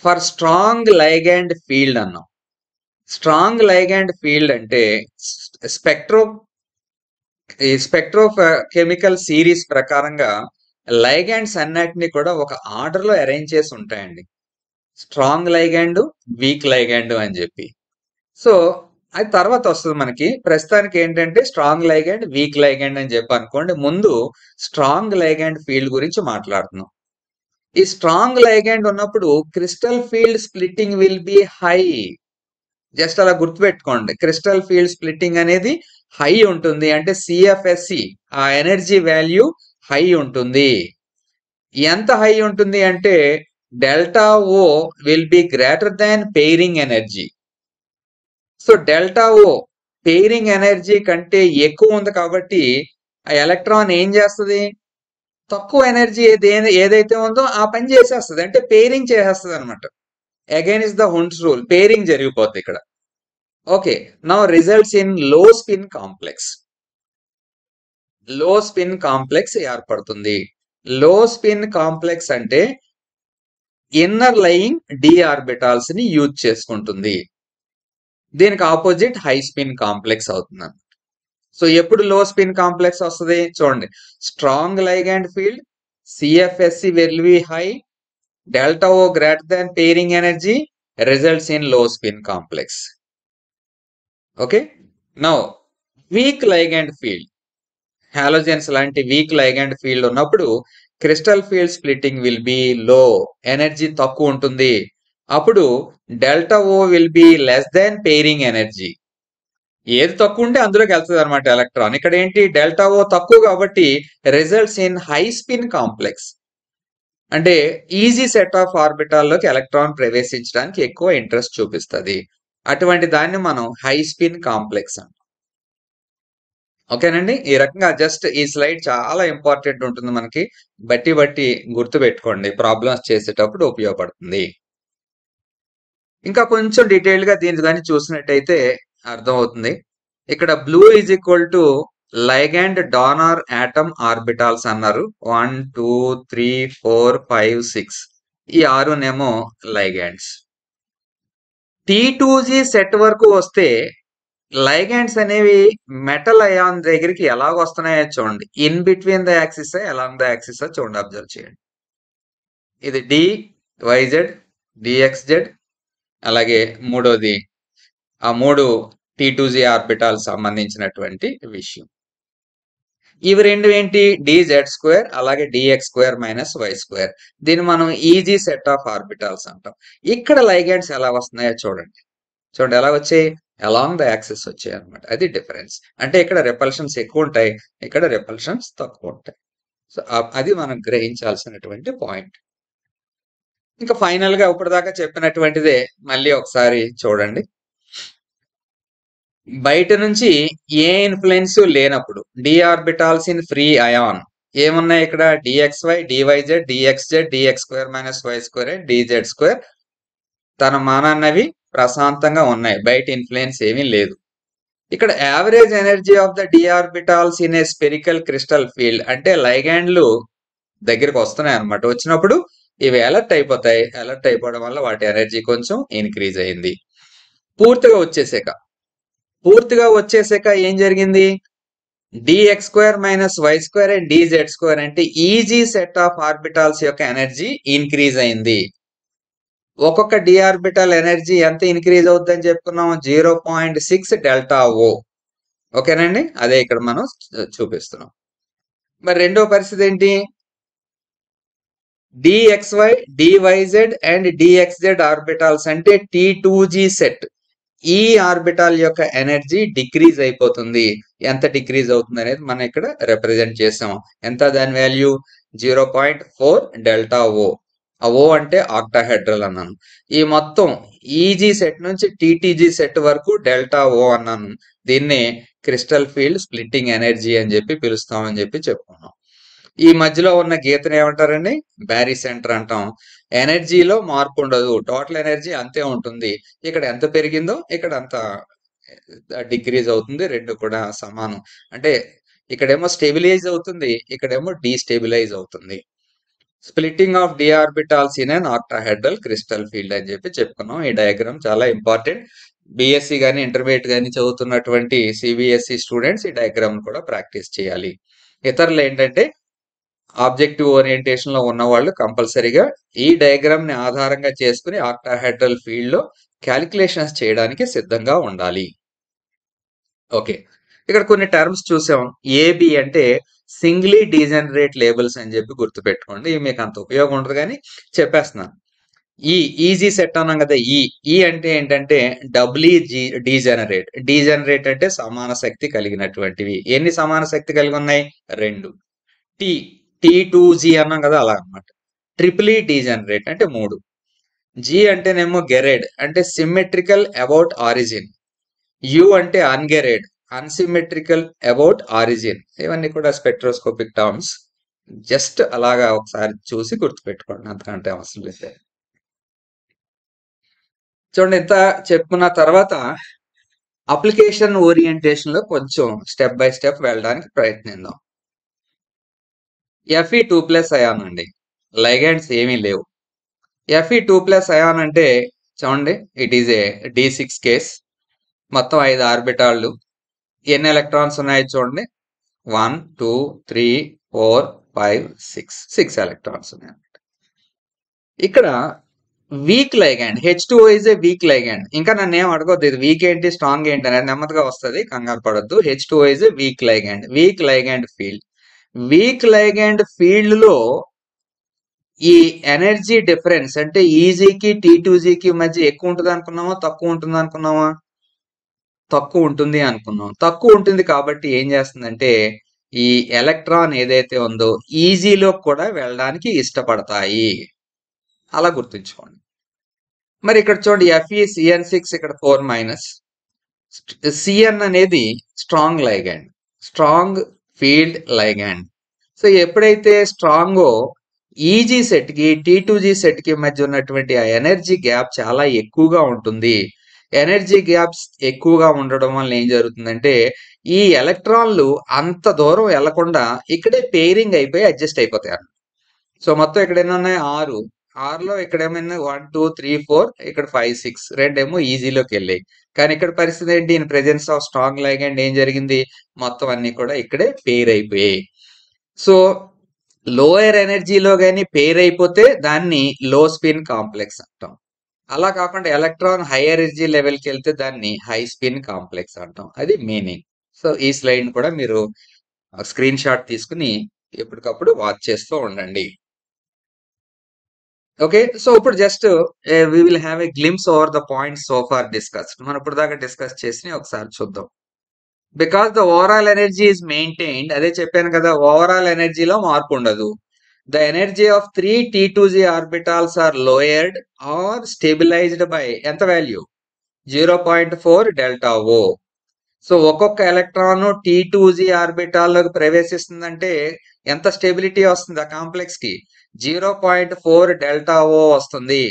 ఫర్ స్ట్రాంగ్ లైగాండ్ ఫీల్డ్ అన్నాం. స్ట్రాంగ్ లైగాండ్ ఫీల్డ్ అంటే స్పెక్ట్రో కెమికల్ సిరీస్ ప్రకారంగా లైగాండ్స్ అన్నిటిని కూడా ఒక ఆర్డర్ లో అరేంజ్ చేసి ఉంటాయండి. స్ట్రాంగ్ లైగాండ్, వీక్ లైగాండ్ అని చెప్పి. సో అది తర్వాత వస్తుంది మనకి. ప్రస్తుతానికి ఏంటంటే స్ట్రాంగ్ లైగాండ్, వీక్ లైగాండ్ అని చెప్పి అనుకోండి. ముందు స్ట్రాంగ్ లైగాండ్ ఫీల్డ్ గురించి మాట్లాడుతున్నాం. ఈ స్ట్రాంగ్ లైగాండ్ ఉన్నప్పుడు crystal field splitting will be high. Just అలా గుర్తుపెట్టుకోండి, క్రిస్టల్ ఫీల్డ్ స్ప్లిట్టింగ్ అనేది హై ఉంటుంది. అంటే CFSE ఆ ఎనర్జీ వాల్యూ హై ఉంటుంది. ఎంత హై ఉంటుంది అంటే delta oh will be greater than pairing energy. So delta oh pairing energy కంటే ఎక్కువ ఉంది కాబట్టి ఆ ఎలక్ట్రాన్ ఏం చేస్తుంది? తక్కువ ఎనర్జీ ఏదైతే ఉందో ఆ పని చేసేస్తుంది, అంటే పెయిరింగ్ చేసేస్తుంది అనమాట. Again is the Hund's rule, pairing జరిగిపోతుంది ఇక్కడ. Okay, now results in low spin complex. Low spin complex ఏర్పడుతుంది. లో స్పిన్ కాంప్లెక్స్ అంటే ఇన్నర్ లయింగ్ డి ఆర్బిటాల్స్ ని యూజ్ చేసుకుంటుంది. దీనికి ఆపోజిట్ హై స్పిన్ కాంప్లెక్స్ అవుతుంది. సో ఎప్పుడు లో స్పిన్ కాంప్లెక్స్ వస్తుంది చూడండి. Strong ligand field, CFSE will be high, delta O greater than pairing energy, results in low spin complex. Okay, now weak ligand field, halogens లాంటి week ligand field ఉన్నప్పుడు crystal field splitting will be లో, energy తక్కువ ఉంటుంది. అప్పుడు delta oh will be less than pairing energy. ఏది తక్కువ ఉంటే అందులోకి వెళ్తుంది అనమాట ఎలక్ట్రాన్. ఇక్కడ ఏంటి, డెల్టా ఓ తక్కువ కాబట్టి results in high spin complex. అంటే ఈజీ సెట్ ఆఫ్ ఆర్బిటాల్లోకి ఎలక్ట్రాన్ ప్రవేశించడానికి ఎక్కువ ఇంట్రెస్ట్ చూపిస్తుంది. అటువంటి దాన్ని మనం హై స్పిన్ కాంప్లెక్స్ అంటాం. ఓకేనండి. ఈ రకంగా జస్ట్ ఈ స్లైడ్ చాలా ఇంపార్టెంట్ ఉంటుంది మనకి. బట్టి గుర్తు పెట్టుకోండి, ప్రాబ్లమ్స్ చేసేటప్పుడు ఉపయోగపడుతుంది. ఇంకా కొంచెం డీటెయిల్ గా దీన్ని కానీ చూసినట్టయితే అర్థమవుతుంది. ఇక్కడ blue is equal to ligand donor atom orbitals అన్నారు. 1 2 3 4 5 6 ఈ 6నేమో లైగాండ్స్. T2G సెట్ వరకు వస్తే లైగాండ్స్ అనేవి మెటల్ అయాన్ దగ్గరికి ఎలా వస్తున్నాయో చూడండి. In between the axis, along the axis చూడండి, అబ్జర్వ్ చేయండి. ఇది DYZ DXZ, అలాగే మూడోది ఆ 3 T2G ఆర్బిటాల్ సంబంధించినటువంటి విషయం. ఇవి రెండు ఏంటి, DZ2 అలాగే DX2 - Y2. దీన్ని మనం ఈజీ సెట్ ఆఫ్ ఆర్బిటాల్స్ అంటాం. ఇక్కడ లైగాండ్స్ ఎలా వస్తున్నాయో చూడండి. చూడండి ఎలా వచ్చాయి, అలాంగ్ ద యాక్సిస్ వచ్చాయి అనమాట. అది డిఫరెన్స్. అంటే ఇక్కడ రిపల్షన్స్ ఎక్కువ ఉంటాయి, ఇక్కడ రిపల్షన్స్ తక్కువ ఉంటాయి. సో అది మనం గ్రహించాల్సినటువంటి పాయింట్. ఇంకా ఫైనల్ గా ఇప్పటిదాకా చెప్పినటువంటిదే మళ్ళీ ఒకసారి చూడండి. బయట నుంచి ఏ ఇన్ఫ్లుయెన్స్ లేనప్పుడు D orbitals in free ion ఏమున్నాయి ఇక్కడ, DXY DYZ DXZ DX2 - Y2 and DZ2 తన మానన్నవి ప్రశాంతంగా ఉన్నాయి, బయట ఇన్ఫ్లుయెన్స్ ఏమీ లేదు. ఇక్కడ average energy of the D orbitals in a spherical crystal field అంటే లైగాండ్లు దగ్గరికి వస్తున్నాయి అనమాట. వచ్చినప్పుడు ఇవి అలర్ట్ అయిపోతాయి. అలర్ట్ అయిపోవడం వల్ల వాటి ఎనర్జీ కొంచెం ఇంక్రీజ్ అయింది. పూర్తిగా వచ్చేసాక ఏం జరిగింది, DX2 - Y2 అండ్ DZ2 అంటే ఈజీ సెట్ ఆఫ్ ఆర్బిటాల్స్ యొక్క ఎనర్జీ ఇంక్రీజ్ అయింది. ఒక్కొక్క డి ఆర్బిటాల్ ఎనర్జీ ఎంత ఇంక్రీజ్ అవుతుందని చెప్పుకున్నాం, 0.6 డెల్టా ఓ. ఓకేనండి, అదే ఇక్కడ మనం చూపిస్తున్నాం. మరి రెండో పరిస్థితి ఏంటి, DXY DYZ and DXZ orbitals అంటే T2G సెట్. ఈ ఆర్బిటాల్ యొక్క ఎనర్జీ డిక్రీజ్ అయిపోతుంది. ఎంత డిక్రీజ్ అవుతుంది అనేది మనం ఇక్కడ రిప్రజెంట్ చేసాం. ఎంత దాని వాల్యూ, 0.4 డెల్టా ఓ. ఆ ఓ అంటే ఆక్టాహెడ్రల్ అన్నాను. ఈ మొత్తం ఈజీ సెట్ నుంచి TTG సెట్ వరకు డెల్టా ఓ అన్నాను. దీన్నే క్రిస్టల్ ఫీల్డ్ స్ప్లిట్టింగ్ ఎనర్జీ అని చెప్పి పిలుస్తామని చెప్పి చెప్పుకున్నాం. ఈ మధ్యలో ఉన్న గీతను ఏమంటారండి, బ్యారీ సెంటర్ అంటాం. ఎనర్జీలో మార్పు ఉండదు, టోటల్ ఎనర్జీ అంతే ఉంటుంది. ఇక్కడ ఎంత పెరిగిందో ఇక్కడ అంత డిక్రీజ్ అవుతుంది. రెండు కూడా సమానం. అంటే ఇక్కడేమో స్టెబిలైజ్ అవుతుంది, ఇక్కడేమో డీస్టెబిలైజ్ అవుతుంది. Splitting of D orbitals in an octahedral crystal field అని చెప్పి చెప్పుకున్నాం. ఈ డయాగ్రామ్ చాలా ఇంపార్టెంట్. బిఎస్సి కానీ ఇంటర్మీడియట్ కానీ చదువుతున్నటువంటి సిబిఎస్ఈ స్టూడెంట్స్ ఈ డయాగ్రామ్ కూడా ప్రాక్టీస్ చేయాలి. ఇతరులు ఏంటంటే ఆబ్జెక్టివ్ ఓరియంటేషన్ లో ఉన్న వాళ్ళు కంపల్సరీగా ఈ డయాగ్రామ్ ని ఆధారంగా చేసుకుని ఆక్టాహెడ్రల్ ఫీల్డ్ లో క్యాలిక్యులేషన్స్ చేయడానికి సిద్ధంగా ఉండాలి. ఓకే, ఇక్కడ కొన్ని టర్మ్స్ చూసాం. ఏబి అంటే సింగ్లీ డీజనరేట్ లేబుల్స్ అని చెప్పి గుర్తుపెట్టుకోండి. ఇవి మీకు అంత ఉపయోగం ఉండదు కానీ చెప్పేస్తున్నాను. ఈజీ సెట్ అన్నాం కదా. ఈ అంటే ఏంటంటే డబ్లీ డీజనరేట్. డీజనరేట్ అంటే సమాన శక్తి కలిగినటువంటివి. ఎన్ని సమాన శక్తి కలిగి ఉన్నాయి, 2. T2G అన్నాం కదా, అలా అనమాట. ట్రిపులీ డీజనరేట్ అంటే 3. G అంటేనేమో గెరేడ్ అంటే సిమెట్రికల్ అబౌట్ ఆరిజిన్. U అంటే అన్గెరేడ్ అన్సిమెట్రికల్ అబౌట్ ఆరిజిన్. ఇవన్నీ కూడా స్పెక్ట్రోస్కోపిక్ టర్మ్స్. జస్ట్ అలాగా ఒకసారి చూసి గుర్తుపెట్టుకోండి, అంతకంటే అవసరం లేదు. చూడండి, ఇంత చెప్పుకున్న తర్వాత అప్లికేషన్ ఓరియంటేషన్ లో కొంచెం స్టెప్ బై స్టెప్ వెళ్ళడానికి ప్రయత్నిద్దాం. Fe2+ అయాన్ అండి, లైగాండ్స్ ఏమీ లేవు. Fe2+ అయాన్ అంటే చూడండి, it is a D6 case. మొత్తం 5 ఆర్బిటాళ్ళు. ఎన్ని ఎలక్ట్రాన్స్ ఉన్నాయి చూడండి, 1 2 3 4 5 6 ఎలక్ట్రాన్స్ ఉన్నాయి. ఇక్కడ week ligand H2O is a week ligand. ఇంకా నన్ను ఏం అడగొద్దు, ఇది వీక్ ఏంటి స్ట్రాంగ్ ఏంటి అనేది నెమ్మదిగా వస్తుంది, కంగారు పడొద్దు. H2O is a week ligand. Week ligand field. Week ligand field లో ఈ ఎనర్జీ డిఫరెన్స్ అంటే ఈజీకి T2Gకి మధ్య ఎక్కువ ఉంటుంది అనుకున్నామా, తక్కువ ఉంటుంది అనుకున్నామా? తక్కువ ఉంటుంది అనుకున్నాం. తక్కువ ఉంటుంది కాబట్టి ఏం చేస్తుందంటే ఈ ఎలక్ట్రాన్ ఏదైతే ఉందో ఈజీలో కూడా వెళ్ళడానికి ఇష్టపడతాయి. అలా గుర్తుంచుకోండి. మరి ఇక్కడ చూడండి FeCN6 ఇక్కడ 4-. Cn అనేది strong ligand, strong field ligand. So ఎప్పుడైతే స్ట్రాంగో ఈజీ సెట్ కి T2G సెట్ కి మధ్య ఉన్నటువంటి ఆ ఎనర్జీ గ్యాప్ చాలా ఎక్కువగా ఉంటుంది. ఎనర్జీ గ్యాప్స్ ఎక్కువగా ఉండడం వల్ల ఏం జరుగుతుందంటే ఈ ఎలక్ట్రాన్లు అంత దూరం వెళ్లకుండా ఇక్కడే పేరింగ్ అయిపోయి అడ్జస్ట్ అయిపోతాయి. సో మొత్తం ఇక్కడ ఎన్ని ఉన్నాయి? 6. 6లో ఇక్కడ ఏమైనా 1 2 3 4 ఇక్కడ 5 6 రెండేమో ఈజీలోకి వెళ్ళాయి. కానీ ఇక్కడ పరిస్థితి ఏంటి? In presence of strong ligand ఏం జరిగింది? మొత్తం అన్ని కూడా ఇక్కడే పేర్ అయిపోయాయి. సో లోయర్ ఎనర్జీలో కానీ పేర్ అయిపోతే దాన్ని లో స్పిన్ కాంప్లెక్స్ అంటాం. అలా కాకుండా ఎలక్ట్రాన్ హై ఎనర్జీ లెవెల్కి వెళ్తే దాన్ని హై స్పిన్ కాంప్లెక్స్ అంటాం. అది మీనింగ్. సో ఈ స్లైడ్ కూడా మీరు స్క్రీన్ షాట్ తీసుకుని ఎప్పటికప్పుడు వాచ్ చేస్తూ ఉండండి. ఓకే, సో ఇప్పుడు just we will have a glimpse over the points so far discussed. మనం ఇప్పుడు దాకా డిస్కస్ చేసి ఒకసారి చూద్దాం. Because the overall energy is maintained, అదే చెప్పాను కదా, ఓవరాల్ ఎనర్జీలో మార్పు ఉండదు. The energy of 3 T2G orbitals are lowered or stabilized by ఎంత వాల్యూ? 0.4 delta O. సో ఒక్కొక్క ఎలక్ట్రాన్ T2G ఆర్బిటాల్లోకి ప్రవేశిస్తుందంటే ఎంత స్టెబిలిటీ వస్తుంది ఆ కాంప్లెక్స్ కి? 0.4 డెల్టా ఓ వస్తుంది.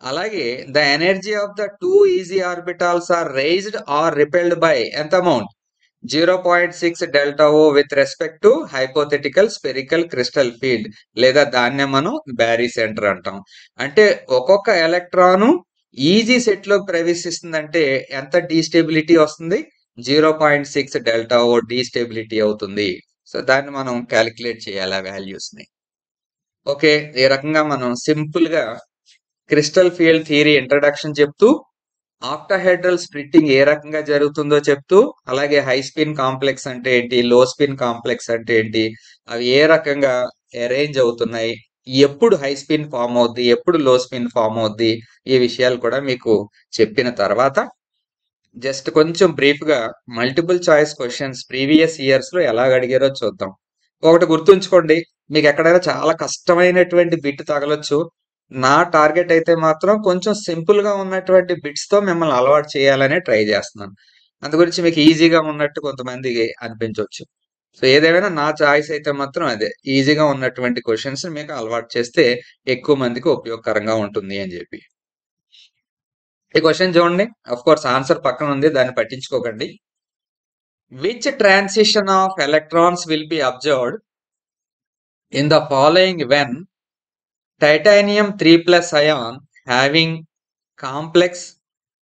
అలాగే the energy of the 2 e g orbitals are raised or repelled by ఎంత amount? 0.6 delta O with respect to hypothetical spherical crystal field, లేదా దాన్నే మనం బ్యారీ సెంటర్ అంటాం. అంటే ఒక్కొక్క ఎలక్ట్రాను ఈజీ సెట్ లోకి ప్రవేశిస్తుందంటే ఎంత డీస్టెబిలిటీ వస్తుంది? 0.6 డెల్టా ఓ డీస్టెబిలిటీ అవుతుంది. సో దాన్ని మనం క్యాలిక్యులేట్ చేయాలి ఆ వాల్యూస్ ని. ఓకే, ఈ రకంగా మనం సింపుల్ గా క్రిస్టల్ ఫీల్డ్ థియరీ ఇంట్రడక్షన్ చెప్తూ, ఆక్టాహెడ్రల్ స్ప్లిట్టింగ్ ఏ రకంగా జరుగుతుందో చెప్తూ, అలాగే హై స్పిన్ కాంప్లెక్స్ అంటే ఏంటి, లో స్పిన్ కాంప్లెక్స్ అంటే ఏంటి, అవి ఏ రకంగా అరేంజ్ అవుతున్నాయి, ఎప్పుడు హై స్పిన్ ఫామ్ అవుద్ది, ఎప్పుడు లో స్పిన్ ఫామ్ అవుద్ది, ఈ విషయాలు కూడా మీకు చెప్పిన తర్వాత జస్ట్ కొంచెం బ్రీఫ్ గా multiple choice questions previous years లో ఎలా అడిగారో చూద్దాం. ఒకటి గుర్తుంచుకోండి, మీకు ఎక్కడైనా చాలా కష్టమైనటువంటి బిట్ తగలొచ్చు. నా టార్గెట్ అయితే మాత్రం కొంచెం సింపుల్ గా ఉన్నటువంటి బిట్స్ తో మిమ్మల్ని అలవాటు చేయాలనే ట్రై చేస్తున్నాను. అందు గురించి మీకు ఈజీగా ఉన్నట్టు కొంతమందికి అనిపించవచ్చు. సో ఏదేమైనా నా చాయిస్ అయితే మాత్రం అదే, ఈజీగా ఉన్నటువంటి క్వశ్చన్స్ మీకు అలవాటు చేస్తే ఎక్కువ మందికి ఉపయోగకరంగా ఉంటుంది అని చెప్పి. ఈ క్వశ్చన్ చూడండి, అఫ్ కోర్స్ ఆన్సర్ పక్కన ఉంది, దాన్ని పట్టించుకోకండి. Which transition of electrons will be observed in the following when titanium 3+ ion having complex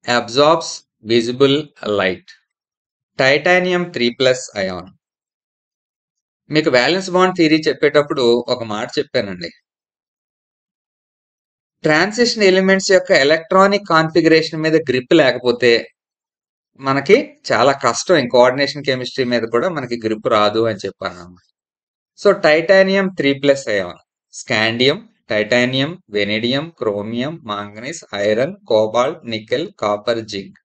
absorbs visible light? titanium 3+ ion. మీకు వ్యాలెన్స్ బాండ్ థియరీ చెప్పేటప్పుడు ఒక మాట చెప్పానండి. ట్రాన్సిషన్ ఎలిమెంట్స్ యొక్క ఎలక్ట్రానిక్ కాన్ఫిగరేషన్ మీద గ్రిప్ లేకపోతే మనకి చాలా కష్టం, కోఆర్డినేషన్ కెమిస్ట్రీ మీద కూడా మనకి గ్రిప్ రాదు అని చెప్పాను. So titanium 3+ ion, scandium, titanium, vanadium, chromium, manganese, iron, cobalt, nickel, copper, zinc,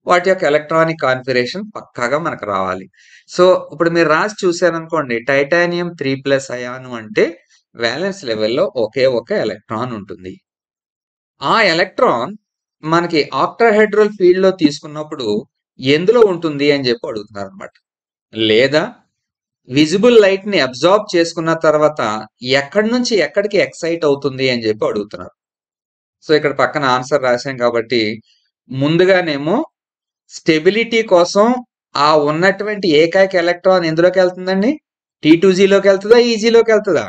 వాటి యొక్క ఎలక్ట్రానిక్ కాన్ఫిగరేషన్ పక్కాగా మనకు రావాలి. సో ఇప్పుడు మీరు రాసి చూసారనుకోండి, టైటానియం 3+ అయాను అంటే వ్యాలెన్స్ లెవెల్లో ఒకే ఒక ఎలక్ట్రాన్ ఉంటుంది. ఆ ఎలక్ట్రాన్ మనకి ఆక్టాహెడ్రల్ ఫీల్డ్ లో తీసుకున్నప్పుడు ఎందులో ఉంటుంది అని చెప్పి అడుగుతున్నారు అనమాట. లేదా విజిబుల్ లైట్ ని అబ్జార్బ్ చేసుకున్న తర్వాత ఎక్కడి నుంచి ఎక్కడికి ఎక్సైట్ అవుతుంది అని చెప్పి అడుగుతున్నారు. సో ఇక్కడ పక్కన ఆన్సర్ రాశాం కాబట్టి ముందుగానేమో స్టెబిలిటీ కోసం ఆ ఉన్నటువంటి ఏకైక ఎలక్ట్రాన్ ఎందులోకి వెళ్తుందండి? T2Gలోకి వెళ్తుందా, ఈజీలోకి వెళ్తుందా?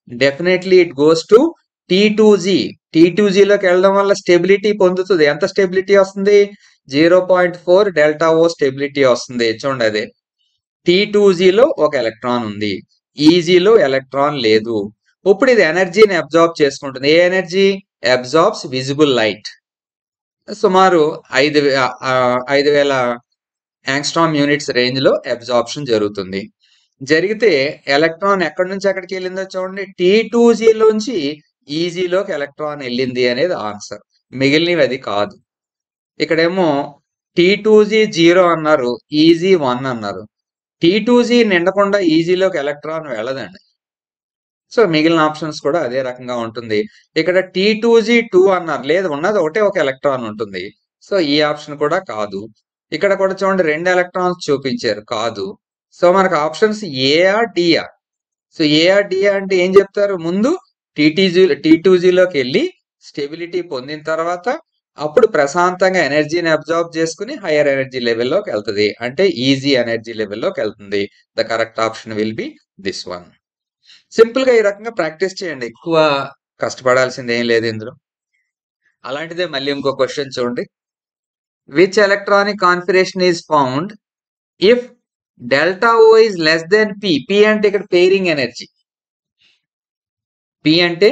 Definitely it goes to T2G. T2Gలోకి వెళ్ళడం వల్ల స్టెబిలిటీ పొందుతుంది. ఎంత స్టెబిలిటీ వస్తుంది? 0.4 డెల్టా ఓ స్టెబిలిటీ వస్తుంది. చూడండి, అదే T2Gలో ఒక ఎలక్ట్రాన్ ఉంది, ఈజీలో ఎలక్ట్రాన్ లేదు. ఇప్పుడు ఇది ఎనర్జీని అబ్జార్బ్ చేసుకుంటుంది. ఏ ఎనర్జీ? Absorbs visible light. సుమారు 5000 యాంగ్స్ట్రామ్ యూనిట్స్ రేంజ్ లో అబ్జార్ప్షన్ జరుగుతుంది. జరిగితే ఎలక్ట్రాన్ ఎక్కడి నుంచి ఎక్కడికి వెళ్ళిందో చూడండి, T2G లోంచి ఈజీలోకి ఎలక్ట్రాన్ వెళ్ళింది అనేది ఆన్సర్. మిగిలినవి అది కాదు. ఇక్కడేమో T2G 0 అన్నారు, ఈజీ 1 అన్నారు. T2G నిండకుండా ఈజీలోకి ఎలక్ట్రాన్ వెళ్ళదండి. సో మిగిలిన ఆప్షన్స్ కూడా అదే రకంగా ఉంటుంది. ఇక్కడ T2G 2 అన్నారు, లేదు ఉన్నది ఒకటే ఒక ఎలక్ట్రాన్ ఉంటుంది. సో ఈ ఆప్షన్ కూడా కాదు. ఇక్కడ కూడా చూడండి 2 ఎలక్ట్రాన్స్ చూపించారు, కాదు. సో మనకు ఆప్షన్స్ ఏఆ డిఆ. సో ఏఆ డిఆ అంటే ఏం చెప్తారు, ముందు T2Gలోకి వెళ్ళి స్టెబిలిటీ పొందిన తర్వాత అప్పుడు ప్రశాంతంగా ఎనర్జీని అబ్జార్బ్ చేసుకుని హైయర్ ఎనర్జీ లెవెల్లోకి వెళ్తుంది, అంటే ఈజీ ఎనర్జీ లెవెల్లోకి వెళ్తుంది. The correct option will be this one. Simple గా ఈ రకంగా ప్రాక్టీస్ చేయండి, ఎక్కువ కష్టపడాల్సింది ఏం లేదు ఇందులో. అలాంటిదే మళ్ళీ ఇంకో క్వశ్చన్ చూడండి. Which electronic configuration is found if delta O is less then P. P అంటే ఇక్కడ పేరింగ్ ఎనర్జీ. పి అంటే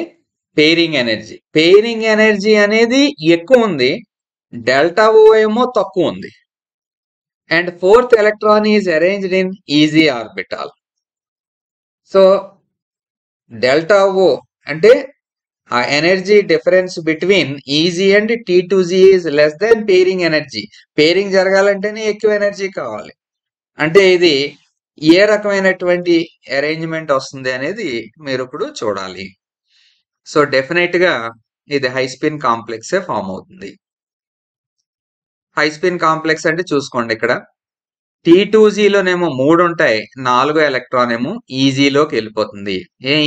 పేరింగ్ ఎనర్జీ. పేరింగ్ ఎనర్జీ అనేది ఎక్కువ ఉంది, డెల్టా ఓ ఏమో తక్కువ ఉంది. And fourth electron is arranged in e g orbital. So delta O అంటే ఆ energy difference between e g and T2G is less then pairing energy. Pairing జరగాలంటేనే ఎక్కువ ఎనర్జీ కావాలి. అంటే ఇది ఏ రకమైనటువంటి అరేంజ్మెంట్ వస్తుంది అనేది మీరు ఇప్పుడు చూడాలి. సో డెఫినెట్ గా ఇది హై స్పిన్ కాంప్లెక్సే ఫామ్ అవుతుంది. హై స్పిన్ కాంప్లెక్స్ అంటే చూసుకోండి, ఇక్కడ T2Gలోనేమో 3 ఉంటాయి, 4 ఎలక్ట్రాన్ ఏమో ఈజీలోకి వెళ్ళిపోతుంది.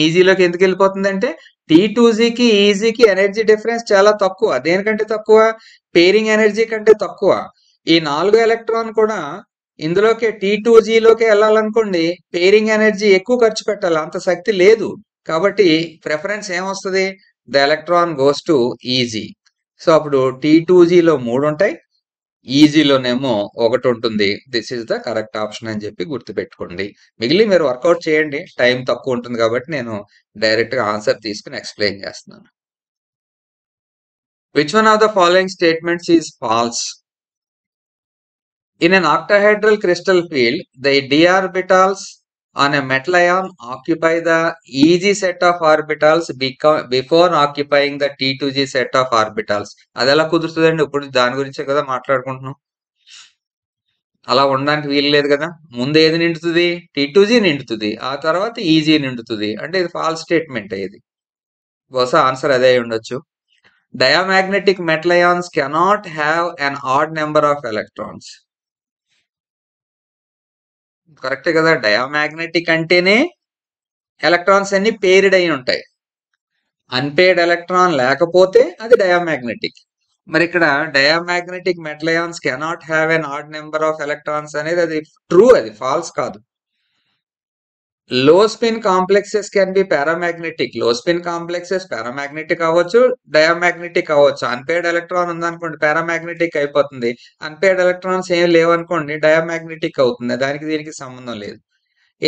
ఈజీలోకి ఎందుకు వెళ్ళిపోతుంది అంటే T2Gకి ఈజీకి ఎనర్జీ డిఫరెన్స్ చాలా తక్కువ. దేనికంటే తక్కువ, పేరింగ్ ఎనర్జీ కంటే తక్కువ. ఈ 4 ఎలక్ట్రాన్ కూడా ఇందులోకి T2Gలోకి వెళ్ళాలనుకోండి, పేరింగ్ ఎనర్జీ ఎక్కువ ఖర్చు పెట్టాలి, అంత శక్తి లేదు. కాబట్టి ప్రిఫరెన్స్ ఏమొస్తుంది, the electron goes to easy. So అప్పుడు T2Gలో 3 ఉంటాయి, ఈజీలోనేమో 1 ఉంటుంది. This is the correct option అని చెప్పి గుర్తుపెట్టుకోండి. మిగిలి మీరు వర్కౌట్ చేయండి, టైం తక్కువ ఉంటుంది కాబట్టి నేను డైరెక్ట్ గా ఆన్సర్ తీసుకుని ఎక్స్ప్లెయిన్ చేస్తున్నాను. Which one of the following statements is false? In an octahedral crystal field, the d orbitals on a metal ion occupy the EG set of orbitals before occupying the T2G set of orbitals. అది ఎలా కుదురుతుందండి? ఇప్పుడు దాని గురించే కదా మాట్లాడుకుంటున్నాం. అలా ఉండడానికి వీలు లేదు కదా. ముందు ఏది నిండుతుంది, T2G నిండుతుంది, ఆ తర్వాత ఈజీ నిండుతుంది. అంటే ఇది ఫాల్స్ స్టేట్మెంట్. ఇది బహుశా ఆన్సర్ అదే ఉండొచ్చు. Diamagnetic metal ions cannot have an odd number of electrons. కరెక్టే కదా. డయామాగ్నెటిక్ అంటేనే ఎలక్ట్రాన్స్ అన్ని పేర్డ్ అయి ఉంటాయి. అన్పేర్డ్ ఎలక్ట్రాన్ లేకపోతే అది డయామాగ్నెటిక్. మరి ఇక్కడ diamagnetic metal ions cannot have an odd number of electrons అనేది అది ట్రూ, అది ఫాల్స్ కాదు. లో spin complexes can be paramagnetic. లో స్పిన్ కాంప్లెక్సెస్ పారామాగ్నెటిక్ అవ్వచ్చు, డయామాగ్నెటిక్ అవ్వచ్చు. అన్పేర్డ్ ఎలక్ట్రాన్ ఉందనుకోండి పారామాగ్నెటిక్ అయిపోతుంది, అన్పేర్డ్ ఎలక్ట్రాన్స్ ఏం లేవనుకోండి డయామాగ్నెటిక్ అవుతుంది. దానికి దీనికి సంబంధం లేదు.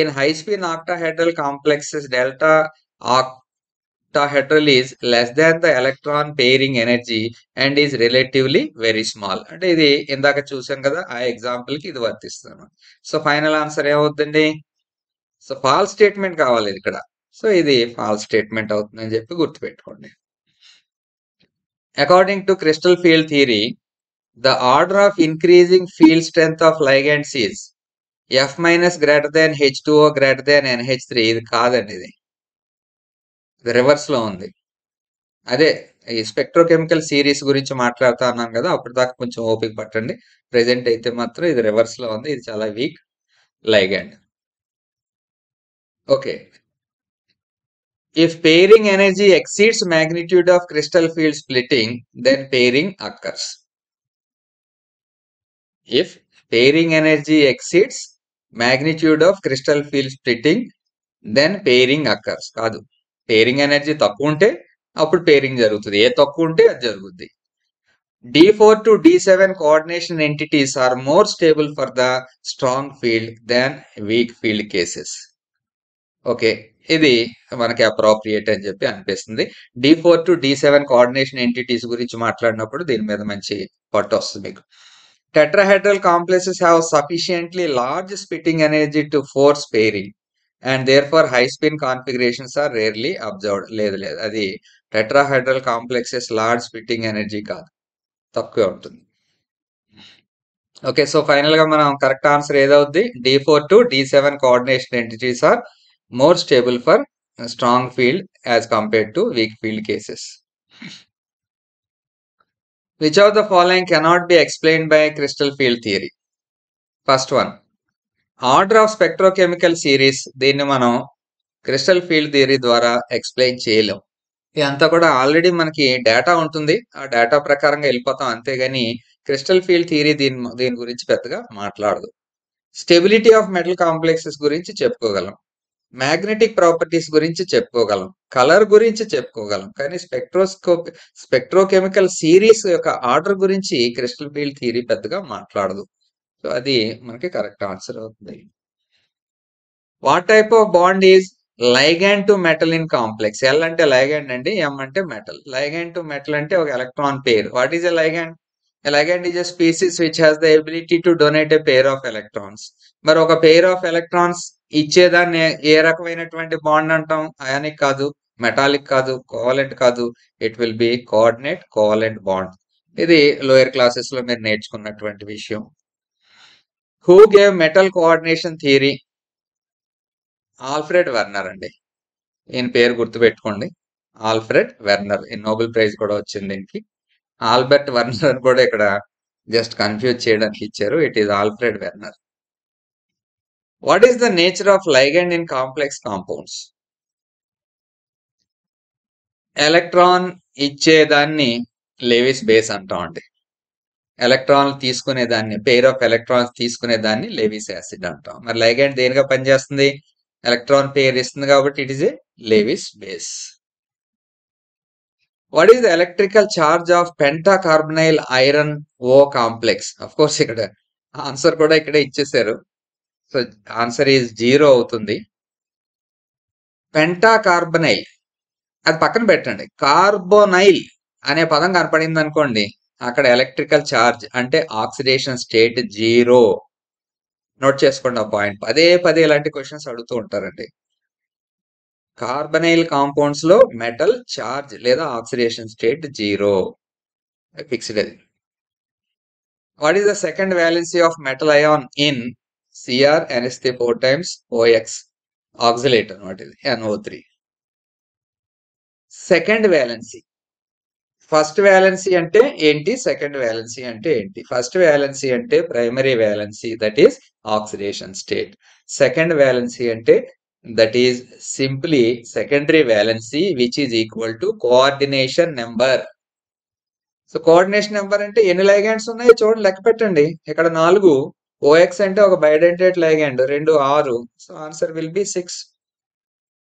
In high spin octahedral complexes delta octahedral is less than the electron pairing energy and is relatively very small. అంటే ఇది ఇందాక చూసాం కదా, ఆ ఎగ్జాంపుల్ కి ఇది వర్తిస్తుంది. సో ఫైనల్ ఆన్సర్ ఏమవుతుంది, సో ఫాల్స్ స్టేట్మెంట్ కావాలి ఇక్కడ. సో ఇది ఫాల్స్ స్టేట్మెంట్ అవుతుందని చెప్పి గుర్తుపెట్టుకోండి. According to crystal field theory, the order of increasing field strength of ligands is F- greater than H2O greater than NH3. ఇది కాదండి, ఇది రివర్స్ లో ఉంది. అదే ఈ స్పెక్ట్రోకెమికల్ సిరీస్ గురించి మాట్లాడుతా అన్నాను కదా, అప్పుడు దాకా కొంచెం ఓపిక పట్టండి. ప్రెసెంట్ అయితే మాత్రం ఇది రివర్స్ లో ఉంది, ఇది చాలా week ligand. Okay, if pairing energy exceeds magnitude of crystal field splitting, then pairing occurs. If pairing energy exceeds magnitude of crystal field splitting, then pairing occurs. కాదు, పేరింగ్ ఎనర్జీ తక్కువ ఉంటే అప్పుడు పేరింగ్ జరుగుతుంది, ఏ తక్కువ ఉంటే అది జరుగుద్ది. D4 to D7 coordination entities are more stable for the strong field than weak field cases. Okay, ఇది మనకి అప్రోప్రియేట్ అని చెప్పి అనిపిస్తుంది. D4 to D7 coordination entities గురించి మాట్లాడినప్పుడు దీని మీద మంచి పట్టు వస్తుంది మీకు. Tetrahedral complexes have sufficiently large splitting energy to force pairing. And therefore high spin configurations are rarely observed. లేదు లేదు, అది tetrahedral complexes large splitting energy కాదు, తక్కువే ఉంటుంది. ఓకే, సో ఫైనల్ గా మనం కరెక్ట్ ఆన్సర్ ఏదవుద్ది? D4 to D7 coordination entities are more stable for strong field as compared to weak field cases. Which of the following cannot be explained by crystal field theory? First one, order of spectrochemical series. దీన్ని మనం crystal field theory ద్వారా explain చేయలేం. ఇదంతా కూడా already మనకి data ఉంటుంది, ఆ data ప్రకారంగా వెళ్ళిపోతాం అంతేగాని క్రిస్టల్ ఫీల్డ్ థియరీ దీని గురించి పెద్దగా మాట్లాడదు. స్టెబిలిటీ ఆఫ్ మెటల్ కాంప్లెక్సెస్ గురించి చెప్పుకోగలం, మ్యాగ్నెటిక్ ప్రాపర్టీస్ గురించి చెప్పుకోగలం, కలర్ గురించి చెప్పుకోగలం, కానీ స్పెక్ట్రోకెమికల్ సిరీస్ యొక్క ఆర్డర్ గురించి క్రిస్టల్ ఫీల్డ్ థియరీ పెద్దగా మాట్లాడదు. సో అది మనకి కరెక్ట్ ఆన్సర్ అవుతుంది. What type of bond is ligand to metal in complex? L అంటే లైగాండ్ అండి, ఎం అంటే మెటల్. లైగాండ్ టు మెటల్ అంటే ఒక electron pair. What is a ligand? A ligand is a species which has the ability to donate a pair of electrons. మరి ఒక pair of electrons ఇచ్చేదాన్ని ఏ రకమైనటువంటి bond అంటాం? అయానిక్ కాదు, మెటాలిక్ కాదు, covalent కాదు. It will be coordinate covalent bond. ఇది lower classes లో మీరు నేర్చుకున్నటువంటి విషయం. Who gave metal coordination theory? Alfred Werner అండి. ఈయన పేరు గుర్తుపెట్టుకోండి, ఆల్ఫ్రెడ్ వెర్నర్. ఈ నోబెల్ ప్రైజ్ కూడా వచ్చింది దీనికి. ఆల్బర్ట్ వెర్నర్ కూడా ఇక్కడ జస్ట్ కన్ఫ్యూజ్ చేయడానికి ఇచ్చారు. It is Alfred Werner. What is the nature of ligand in complex compounds? Electron ఇచ్చేదాన్ని లెవిస్ బేస్ అంటాం అండి. ఎలక్ట్రాన్ తీసుకునేదాన్ని, పెయిర్ ఆఫ్ ఎలక్ట్రాన్స్ తీసుకునేదాన్ని లెవిస్ యాసిడ్ అంటాం. మరి లైగండ్ దేనిగా పనిచేస్తుంది? ఎలక్ట్రాన్ పెయిర్ ఇస్తుంది కాబట్టి it is a Lewis base. What is the electrical charge of pentacarbonyl iron O complex? Of course ఇక్కడ ఆన్సర్ కూడా ఇక్కడ ఇచ్చేసారు. సో ఆన్సర్ ఈజ్ 0 అవుతుంది. పెంటాకార్బనైల్ అది పక్కన పెట్టండి. కార్బోనైల్ అనే పదం కనపడింది అనుకోండి, అక్కడ ఎలక్ట్రికల్ ఛార్జ్ అంటే ఆక్సిడేషన్ స్టేట్ 0. నోట్ చేసుకోండి ఆ పాయింట్. పదే పదే ఇలాంటి క్వశ్చన్స్ అడుగుతూ ఉంటారండి. కార్బనైల్ కాంపౌండ్స్ లో మెటల్ చార్జ్ లేదా ఆక్సిడేషన్ స్టేట్ 0, ఫిక్స్డ్ అది. What is the second valency of metal ion in Cr NH4 times OX oxalate అనమాట ఇది, NO3. Second valency. First valency అంటే ఏంటి, సెకండ్ వ్యాలెన్సీ అంటే ఏంటి? ఫస్ట్ వ్యాలెన్సీ అంటే primary valency, that is oxidation state. Second valency అంటే that is simply secondary valency which is equal to coordination number. So coordination number అంటే ఎన్ని ligands ఉన్నాయో చూడండి, లెక్క పెట్టండి. ఇక్కడ 4, OX అంటే ఒక bidentate ligand, 2 6. So answer will be 6.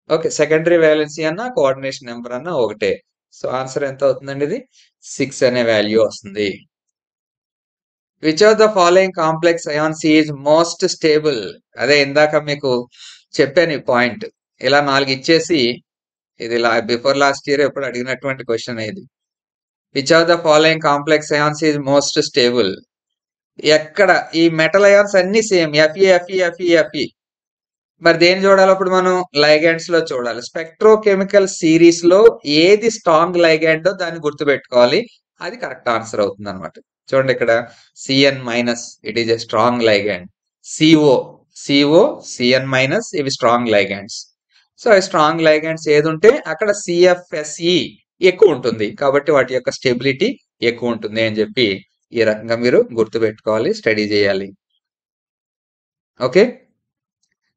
Okay, secondary valency అన్న కోఆర్డినేషన్ నెంబర్ అన్న ఒకటే. సో ఆన్సర్ ఎంత అవుతుందండి? ఇది 6 అనే వాల్యూ వస్తుంది. Which of the following complex ions is most stable? అదే ఇందాక మీకు చెప్పాను ఈ పాయింట్. ఇలా 4 ఇచ్చేసి, ఇది బిఫోర్ లాస్ట్ ఇయర్ ఎప్పుడు అడిగినటువంటి క్వశ్చన్ ఇది. Which of the following complex ions is most stable? ఎక్కడ ఈ మెటల్ అయాన్స్ అన్ని సేమ్, Fe. మరి దేని చూడాలి అప్పుడు మనం? లైగాండ్స్ లో చూడాలి. స్పెక్ట్రోకెమికల్ సిరీస్ లో ఏది స్ట్రాంగ్ లైగాండో దాన్ని గుర్తుపెట్టుకోవాలి, అది కరెక్ట్ ఆన్సర్ అవుతుంది అనమాట. చూడండి ఇక్కడ Cn-, it is a strong ligand. CO, Cn-, ఇవి స్ట్రాంగ్ లైగాండ్స్. సో ఈ స్ట్రాంగ్ లైగాండ్స్ ఏది ఉంటే అక్కడ CFSE ఎక్కువ ఉంటుంది, కాబట్టి వాటి యొక్క స్టెబిలిటీ ఎక్కువ ఉంటుంది అని చెప్పి ఈ రకంగా మీరు గుర్తుపెట్టుకోవాలి, స్టడీ చేయాలి. ఓకే,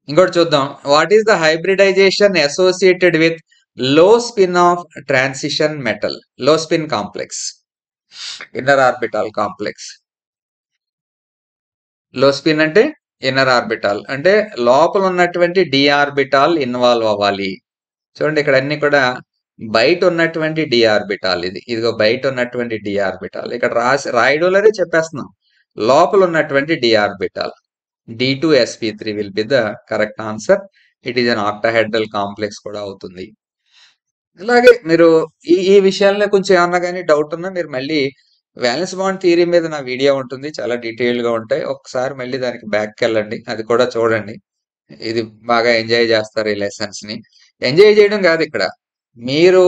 ఇంకోటి చూద్దాం. What is the hybridization associated with low spin of transition metal? Low spin complex, inner orbital complex. Low spin అంటే ఇన్నర్ ఆర్బిటాల్, అంటే లోపల ఉన్నటువంటి డి ఆర్బిటాల్ ఇన్వాల్వ్ అవ్వాలి. చూడండి ఇక్కడ అన్ని కూడా బయట ఉన్నటువంటి డి ఆర్బిటాల్, ఇదిగో బయట ఉన్నటువంటి డి ఆర్బిటాల్. ఇక్కడ రాయడంలోనే చెప్పేస్తున్నాం, లోపల ఉన్నటువంటి D orbital. D2sp3 will be the correct answer. It is an octahedral complex కూడా అవుతుంది. అలాగే మీరు ఈ విషయాల్లో కొంచెం ఏమన్నా కానీ డౌట్ ఉన్నా మీరు మళ్ళీ వ్యాలెన్స్ బాండ్ థియరీ మీద నా వీడియో ఉంటుంది, చాలా డీటెయిల్ గా ఉంటాయి. ఒకసారి మళ్ళీ దానికి బ్యాక్కి వెళ్ళండి, అది కూడా చూడండి. ఇది బాగా ఎంజాయ్ చేస్తారు ఈ లెసన్స్‌ని. ఎంజాయ్ చేయడం కాదు ఇక్కడ. మీరు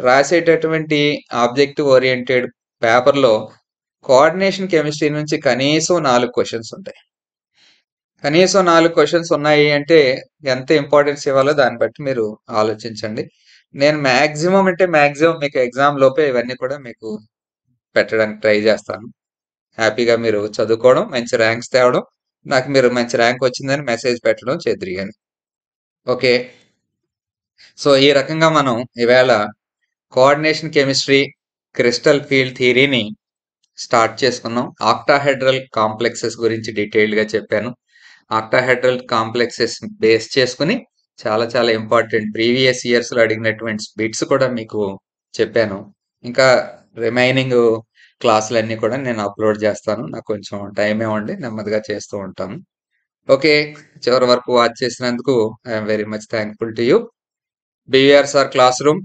రాసేటటువంటి ఆబ్జెక్టివ్ ఓరియెంటెడ్ పేపర్‌లో కోఆర్డినేషన్ కెమిస్ట్రీ నుంచి కనీసం 4 క్వెషన్స్ ఉంటాయి. కనీసం 4 క్వెషన్స్ ఉన్నాయి అంటే ఎంత ఇంపార్టెన్స్ ఇవ్వాలో దాన్ని బట్టి మీరు ఆలోచించండి. నేను మాక్సిమం మీకు ఎగ్జామ్ లోపే ఇవన్నీ కూడా మీకు పెట్టడానికి ట్రై చేస్తాను. హ్యాపీగా మీరు చదువుకోవడం, మంచి ర్యాంక్స్ తేవడం, నాకు మీరు మంచి ర్యాంక్ వచ్చిందని మెసేజ్ పెట్టడం చేద్దురు గాని. ఓకే. సో ఈ రకంగా మనం ఈవేళ కోఆర్డినేషన్ కెమిస్ట్రీ క్రిస్టల్ ఫీల్డ్ థియరీని స్టార్ట్ చేసుకున్నాం. ఆక్టాహెడ్రల్ కాంప్లెక్సెస్ గురించి డీటెయిల్డ్గా చెప్పాను. ఆక్టాహెడ్రల్ కాంప్లెక్సెస్ బేస్ చేసుకుని చాలా చాలా ఇంపార్టెంట్ ప్రీవియస్ ఇయర్స్లో అడిగినటువంటి బిట్స్ కూడా మీకు చెప్పాను. ఇంకా రిమైనింగ్ క్లాసులన్నీ కూడా నేను అప్లోడ్ చేస్తాను. నాకు కొంచెం టైం ఇవ్వండి, నెమ్మదిగా చేస్తూ ఉంటాను. ఓకే, చివరి వరకు వాచ్ చేసినందుకు I'm very much thankful to you. BVR sir class room.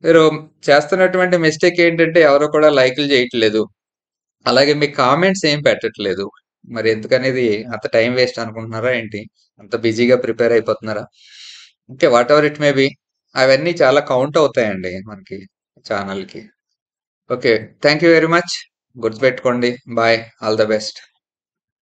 మీరు చేస్తున్నటువంటి మిస్టేక్ ఏంటంటే ఎవరో కూడా లైక్లు చేయట్లేదు, అలాగే మీ కామెంట్స్ ఏం పెట్టట్లేదు. మరి ఎందుకనేది అంత టైం వేస్ట్ అనుకుంటున్నారా ఏంటి? అంత బిజీగా ప్రిపేర్ అయిపోతున్నారా? Okay, whatever it may be, అవన్నీ చాలా కౌంట్ అవుతాయండి మనకి ఛానల్కి. Okay, thank you very much. గుర్తుపెట్టుకోండి. Bye, all the best.